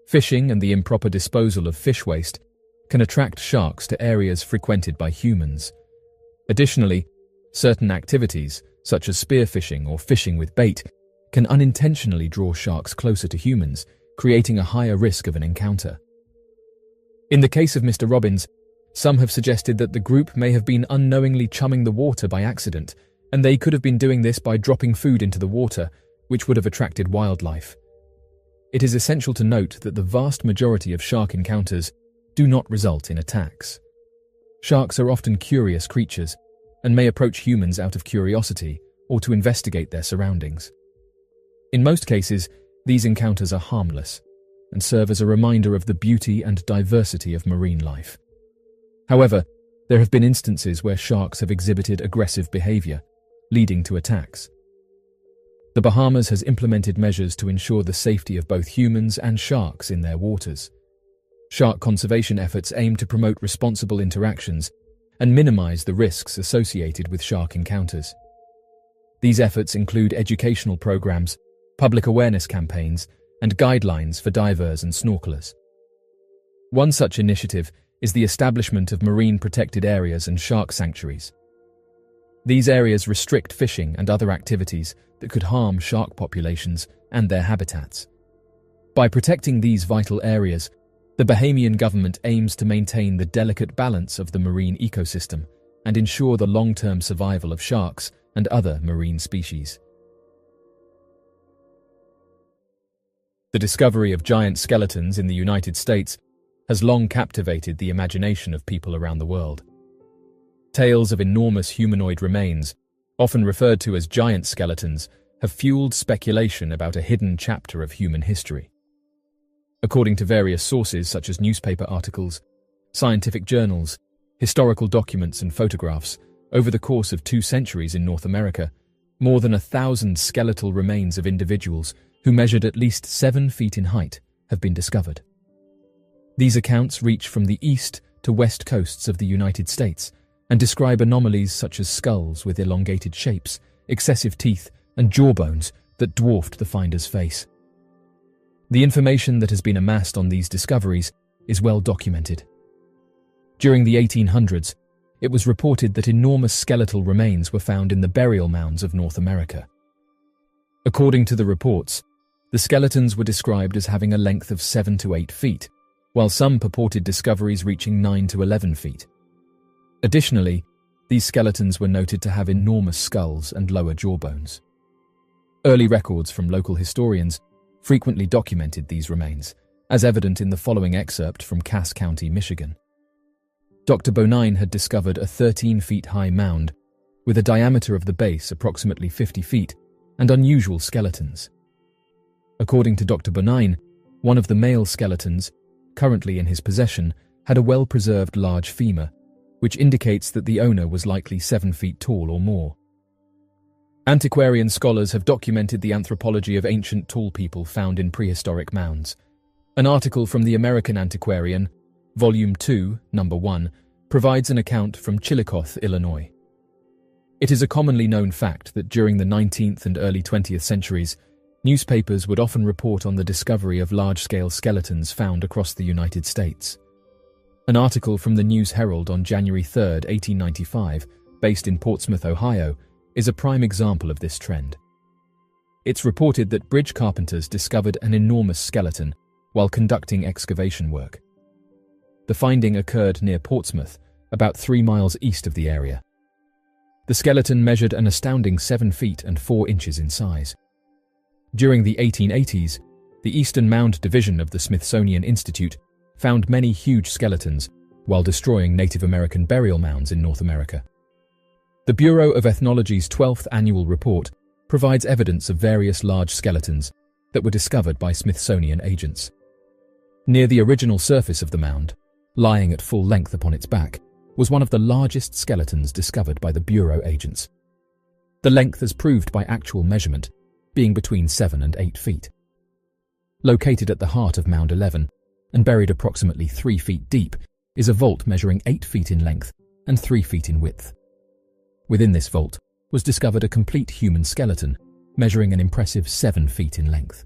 Fishing and the improper disposal of fish waste can attract sharks to areas frequented by humans. Additionally, certain activities, such as spearfishing or fishing with bait, can unintentionally draw sharks closer to humans, creating a higher risk of an encounter. In the case of Mr. Robbins, some have suggested that the group may have been unknowingly chumming the water by accident, and they could have been doing this by dropping food into the water, which would have attracted wildlife. It is essential to note that the vast majority of shark encounters do not result in attacks. Sharks are often curious creatures and may approach humans out of curiosity or to investigate their surroundings. In most cases, these encounters are harmless and serve as a reminder of the beauty and diversity of marine life. However, there have been instances where sharks have exhibited aggressive behavior, leading to attacks. The Bahamas has implemented measures to ensure the safety of both humans and sharks in their waters. Shark conservation efforts aim to promote responsible interactions and minimize the risks associated with shark encounters. These efforts include educational programs, public awareness campaigns, and guidelines for divers and snorkelers. One such initiative is the establishment of marine protected areas and shark sanctuaries. These areas restrict fishing and other activities that could harm shark populations and their habitats. By protecting these vital areas, the Bahamian government aims to maintain the delicate balance of the marine ecosystem and ensure the long-term survival of sharks and other marine species. The discovery of giant skeletons in the United States has long captivated the imagination of people around the world. Tales of enormous humanoid remains, often referred to as giant skeletons, have fueled speculation about a hidden chapter of human history. According to various sources such as newspaper articles, scientific journals, historical documents and photographs, over the course of 2 centuries in North America, more than 1,000 skeletal remains of individuals who measured at least 7 feet in height have been discovered. These accounts reach from the east to west coasts of the United States and describe anomalies such as skulls with elongated shapes, excessive teeth, and jawbones that dwarfed the finder's face. The information that has been amassed on these discoveries is well documented. During the 1800s, it was reported that enormous skeletal remains were found in the burial mounds of North America. According to the reports, the skeletons were described as having a length of 7 to 8 feet, while some purported discoveries reaching 9 to 11 feet. Additionally, these skeletons were noted to have enormous skulls and lower jawbones. Early records from local historians frequently documented these remains, as evident in the following excerpt from Cass County, Michigan. Dr. Bonine had discovered a 13-feet-high mound with a diameter of the base approximately 50 feet and unusual skeletons. According to Dr. Bonine, one of the male skeletons, currently in his possession, had a well-preserved large femur, which indicates that the owner was likely 7 feet tall or more. Antiquarian scholars have documented the anthropology of ancient tall people found in prehistoric mounds. An article from the American Antiquarian, Volume 2, Number 1, provides an account from Chillicothe, Illinois. It is a commonly known fact that during the 19th and early 20th centuries, newspapers would often report on the discovery of large-scale skeletons found across the United States. An article from the News Herald on January 3, 1895, based in Portsmouth, Ohio, is a prime example of this trend. It's reported that bridge carpenters discovered an enormous skeleton while conducting excavation work. The finding occurred near Portsmouth, about 3 miles east of the area. The skeleton measured an astounding 7 feet and 4 inches in size. During the 1880s, the Eastern Mound Division of the Smithsonian Institute found many huge skeletons while destroying Native American burial mounds in North America. The Bureau of Ethnology's 12th annual report provides evidence of various large skeletons that were discovered by Smithsonian agents. Near the original surface of the mound, lying at full length upon its back, was one of the largest skeletons discovered by the Bureau agents. The length as proved by actual measurement being between 7 and 8 feet. Located at the heart of Mound 11, and buried approximately 3 feet deep, is a vault measuring 8 feet in length and 3 feet in width. Within this vault was discovered a complete human skeleton, measuring an impressive 7 feet in length.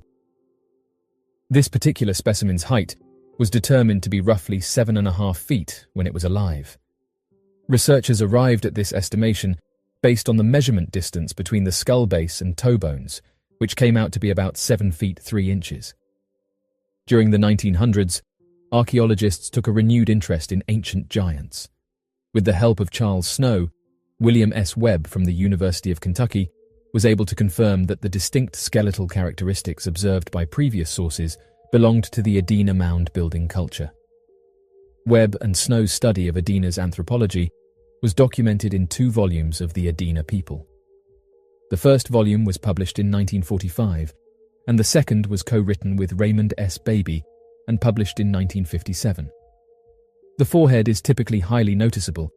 This particular specimen's height was determined to be roughly 7.5 feet when it was alive. Researchers arrived at this estimation based on the measurement distance between the skull base and toe bones, which came out to be about 7 feet 3 inches. During the 1900s, archaeologists took a renewed interest in ancient giants. With the help of Charles Snow, William S. Webb from the University of Kentucky was able to confirm that the distinct skeletal characteristics observed by previous sources belonged to the Adena mound building culture. Webb and Snow's study of Adena's anthropology was documented in 2 volumes of the Adena people. The first volume was published in 1945, and the second was co-written with Raymond S. Beebe and published in 1957. The forehead is typically highly noticeable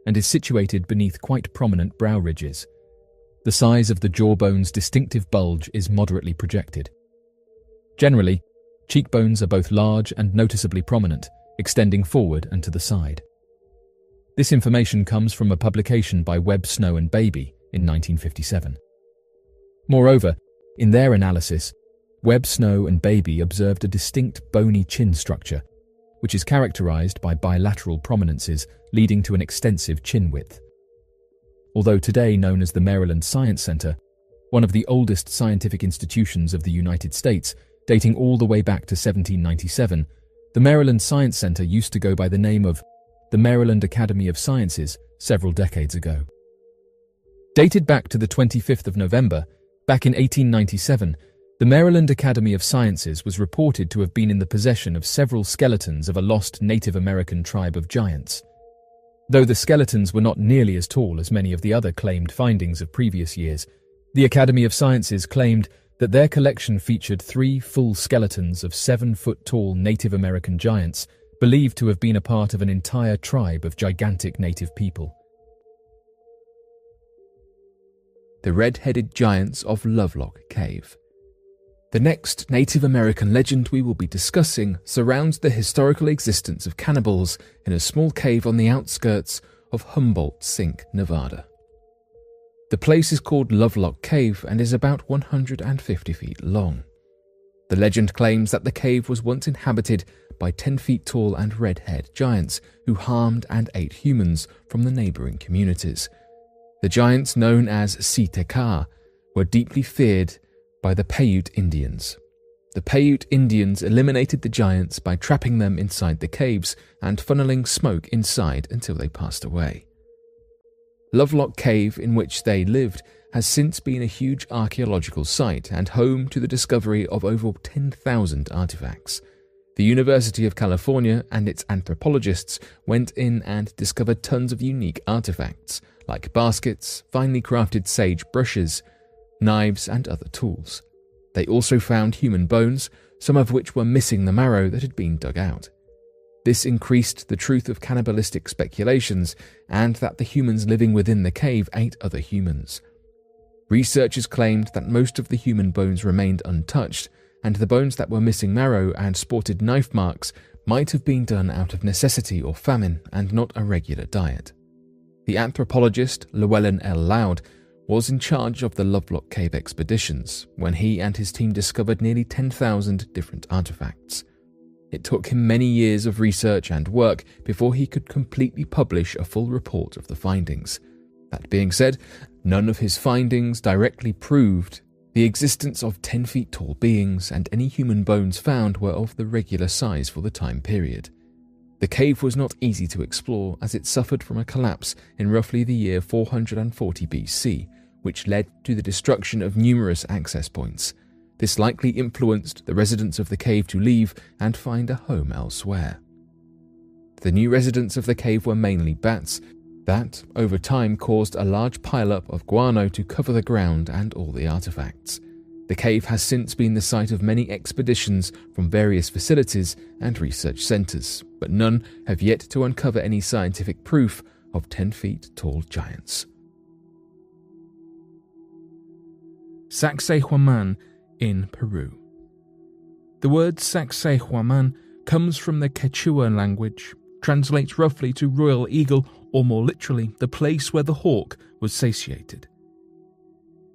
and is situated beneath quite prominent brow ridges. The size of the jawbone's distinctive bulge is moderately projected. Generally, cheekbones are both large and noticeably prominent, extending forward and to the side. This information comes from a publication by Webb, Snow and Beebe in 1957. Moreover, in their analysis, Webb, Snow and Beebe observed a distinct bony chin structure, which is characterized by bilateral prominences leading to an extensive chin width. Although today known as the Maryland Science Center, one of the oldest scientific institutions of the United States, dating all the way back to 1797, the Maryland Science Center used to go by the name of the Maryland Academy of Sciences several decades ago. Dated back to the 25th of November, back in 1897, the Maryland Academy of Sciences was reported to have been in the possession of several skeletons of a lost Native American tribe of giants. Though the skeletons were not nearly as tall as many of the other claimed findings of previous years, the Academy of Sciences claimed that their collection featured 3 full skeletons of 7-foot-tall Native American giants believed to have been a part of an entire tribe of gigantic native people. The Red-Headed Giants of Lovelock Cave. The next Native American legend we will be discussing surrounds the historical existence of cannibals in a small cave on the outskirts of Humboldt Sink, Nevada. The place is called Lovelock Cave and is about 150 feet long. The legend claims that the cave was once inhabited by 10 feet tall and red-haired giants who harmed and ate humans from the neighboring communities. The giants, known as Siteka, were deeply feared by the Paiute Indians. The Paiute Indians eliminated the giants by trapping them inside the caves and funneling smoke inside until they passed away. Lovelock Cave, in which they lived, has since been a huge archaeological site and home to the discovery of over 10,000 artifacts. The University of California and its anthropologists went in and discovered tons of unique artifacts, like baskets, finely crafted sage brushes, knives and other tools. They also found human bones, some of which were missing the marrow that had been dug out. This increased the truth of cannibalistic speculations and that the humans living within the cave ate other humans. Researchers claimed that most of the human bones remained untouched, and the bones that were missing marrow and sported knife marks might have been done out of necessity or famine and not a regular diet. The anthropologist Llewellyn L. Loud was in charge of the Lovelock Cave expeditions when he and his team discovered nearly 10,000 different artifacts. It took him many years of research and work before he could completely publish a full report of the findings. That being said, none of his findings directly proved the existence of 10 feet tall beings, and any human bones found were of the regular size for the time period. The cave was not easy to explore as it suffered from a collapse in roughly the year 440 BC, which led to the destruction of numerous access points. This likely influenced the residents of the cave to leave and find a home elsewhere. The new residents of the cave were mainly bats that, over time, caused a large pileup of guano to cover the ground and all the artifacts. The cave has since been the site of many expeditions from various facilities and research centers, but none have yet to uncover any scientific proof of 10 feet tall giants. Sacsayhuaman in Peru. The word Sacsayhuaman comes from the Quechua language, translates roughly to royal eagle, or more literally, the place where the hawk was satiated.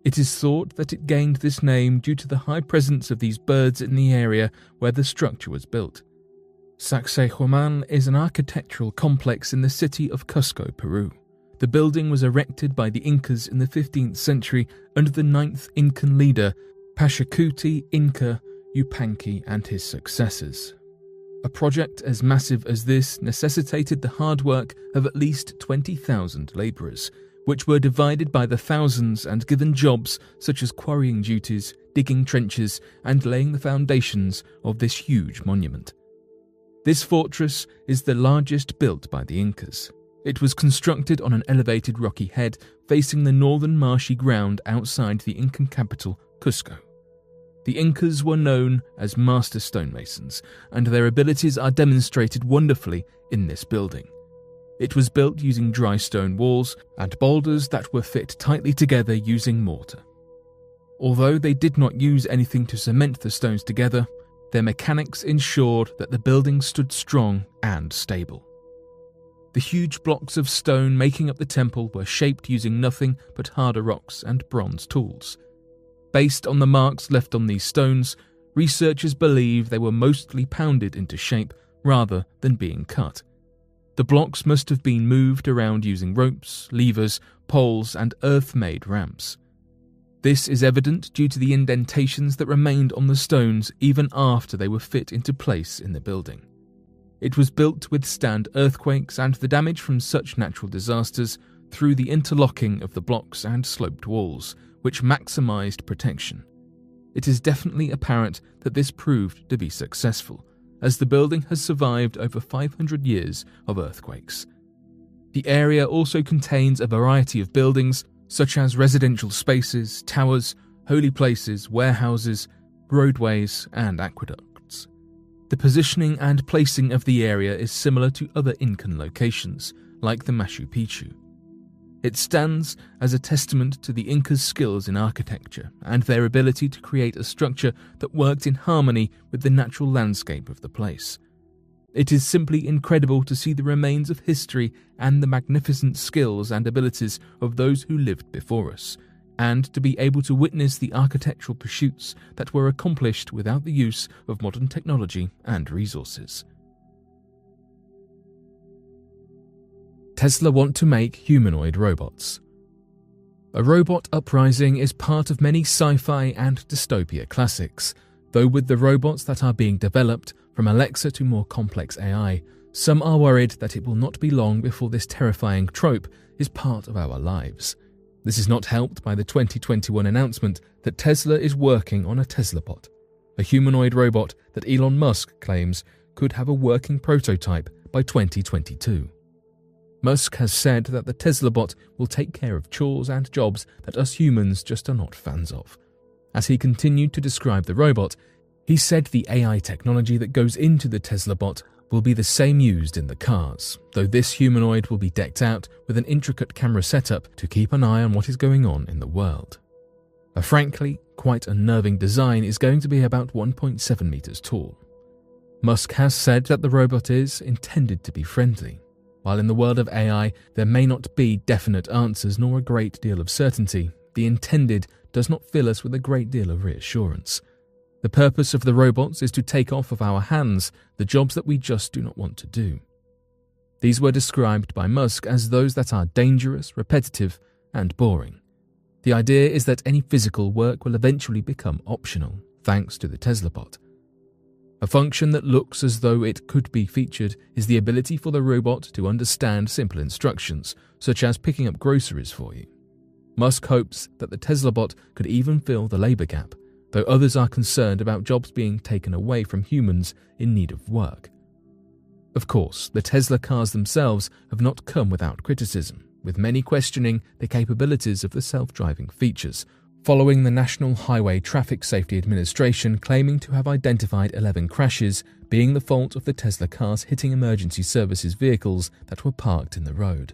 It is thought that it gained this name due to the high presence of these birds in the area where the structure was built. Sacsayhuaman is an architectural complex in the city of Cusco, Peru. The building was erected by the Incas in the 15th century under the 9th Incan leader, Pachacuti Inca Yupanqui, and his successors. A project as massive as this necessitated the hard work of at least 20,000 labourers, which were divided by the thousands and given jobs such as quarrying duties, digging trenches, and laying the foundations of this huge monument. This fortress is the largest built by the Incas. It was constructed on an elevated rocky head facing the northern marshy ground outside the Incan capital, Cusco. The Incas were known as master stonemasons, and their abilities are demonstrated wonderfully in this building. It was built using dry stone walls and boulders that were fit tightly together using mortar. Although they did not use anything to cement the stones together, their mechanics ensured that the building stood strong and stable. The huge blocks of stone making up the temple were shaped using nothing but harder rocks and bronze tools. Based on the marks left on these stones, researchers believe they were mostly pounded into shape rather than being cut. The blocks must have been moved around using ropes, levers, poles, and earth-made ramps. This is evident due to the indentations that remained on the stones even after they were fit into place in the building. It was built to withstand earthquakes and the damage from such natural disasters through the interlocking of the blocks and sloped walls, which maximized protection. It is definitely apparent that this proved to be successful, as the building has survived over 500 years of earthquakes. The area also contains a variety of buildings, such as residential spaces, towers, holy places, warehouses, roadways, and aqueducts. The positioning and placing of the area is similar to other Incan locations, like the Machu Picchu. It stands as a testament to the Incas' skills in architecture and their ability to create a structure that worked in harmony with the natural landscape of the place. It is simply incredible to see the remains of history and the magnificent skills and abilities of those who lived before us, and to be able to witness the architectural pursuits that were accomplished without the use of modern technology and resources. Tesla want to make humanoid robots. A robot uprising is part of many sci-fi and dystopia classics, though with the robots that are being developed, from Alexa to more complex AI, some are worried that it will not be long before this terrifying trope is part of our lives. This is not helped by the 2021 announcement that Tesla is working on a TeslaBot, a humanoid robot that Elon Musk claims could have a working prototype by 2022. Musk has said that the TeslaBot will take care of chores and jobs that us humans just are not fans of. As he continued to describe the robot, he said the AI technology that goes into the TeslaBot will be the same used in the cars, though this humanoid will be decked out with an intricate camera setup to keep an eye on what is going on in the world. A frankly, quite unnerving design is going to be about 1.7 meters tall. Musk has said that the robot is intended to be friendly. While in the world of AI there may not be definite answers nor a great deal of certainty, the intended does not fill us with a great deal of reassurance. The purpose of the robots is to take off of our hands the jobs that we just do not want to do. These were described by Musk as those that are dangerous, repetitive, and boring. The idea is that any physical work will eventually become optional, thanks to the Tesla bot. A function that looks as though it could be featured is the ability for the robot to understand simple instructions, such as picking up groceries for you. Musk hopes that the Tesla bot could even fill the labor gap, though others are concerned about jobs being taken away from humans in need of work. Of course, the Tesla cars themselves have not come without criticism, with many questioning the capabilities of the self-driving features, following the National Highway Traffic Safety Administration claiming to have identified 11 crashes being the fault of the Tesla cars hitting emergency services vehicles that were parked in the road.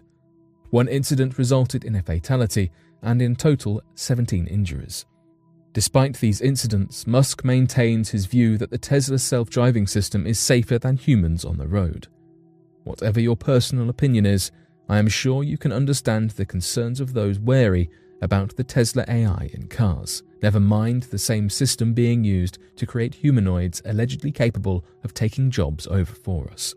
One incident resulted in a fatality and in total 17 injuries. Despite these incidents, Musk maintains his view that the Tesla self-driving system is safer than humans on the road. Whatever your personal opinion is, I am sure you can understand the concerns of those wary about the Tesla AI in cars, never mind the same system being used to create humanoids allegedly capable of taking jobs over for us.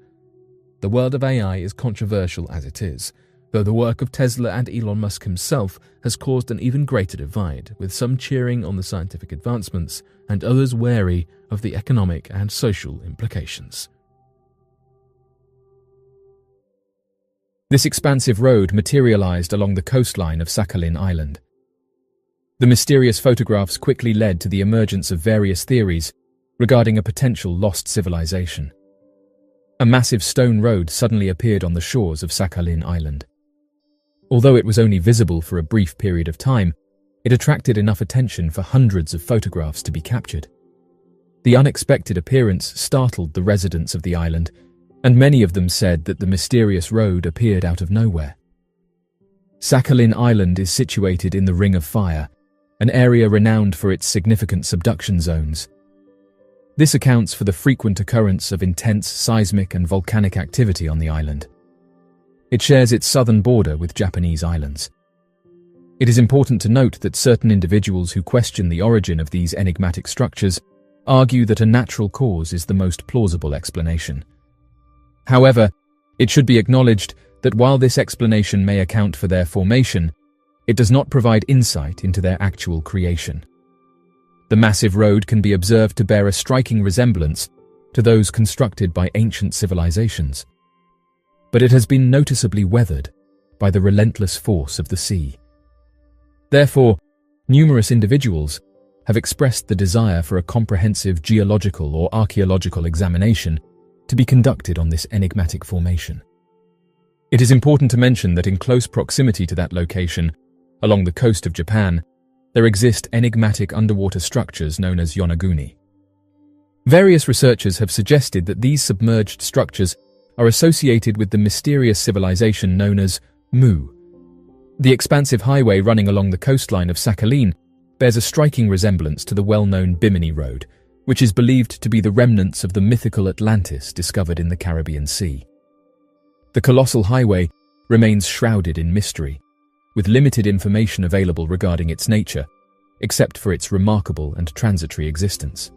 The world of AI is controversial as it is, though the work of Tesla and Elon Musk himself has caused an even greater divide, with some cheering on the scientific advancements and others wary of the economic and social implications. This expansive road materialized along the coastline of Sakhalin Island. The mysterious photographs quickly led to the emergence of various theories regarding a potential lost civilization. A massive stone road suddenly appeared on the shores of Sakhalin Island. Although it was only visible for a brief period of time, it attracted enough attention for hundreds of photographs to be captured. The unexpected appearance startled the residents of the island, and many of them said that the mysterious road appeared out of nowhere. Sakhalin Island is situated in the Ring of Fire, an area renowned for its significant subduction zones. This accounts for the frequent occurrence of intense seismic and volcanic activity on the island. It shares its southern border with Japanese islands. It is important to note that certain individuals who question the origin of these enigmatic structures argue that a natural cause is the most plausible explanation. However, it should be acknowledged that while this explanation may account for their formation, it does not provide insight into their actual creation. The massive road can be observed to bear a striking resemblance to those constructed by ancient civilizations, but it has been noticeably weathered by the relentless force of the sea. Therefore, numerous individuals have expressed the desire for a comprehensive geological or archaeological examination to be conducted on this enigmatic formation. It is important to mention that in close proximity to that location, along the coast of Japan, there exist enigmatic underwater structures known as yonaguni. Various researchers have suggested that these submerged structures are associated with the mysterious civilization known as Mu. The expansive highway running along the coastline of Sakhalin bears a striking resemblance to the well-known Bimini Road, which is believed to be the remnants of the mythical Atlantis discovered in the Caribbean Sea. The colossal highway remains shrouded in mystery, with limited information available regarding its nature, except for its remarkable and transitory existence.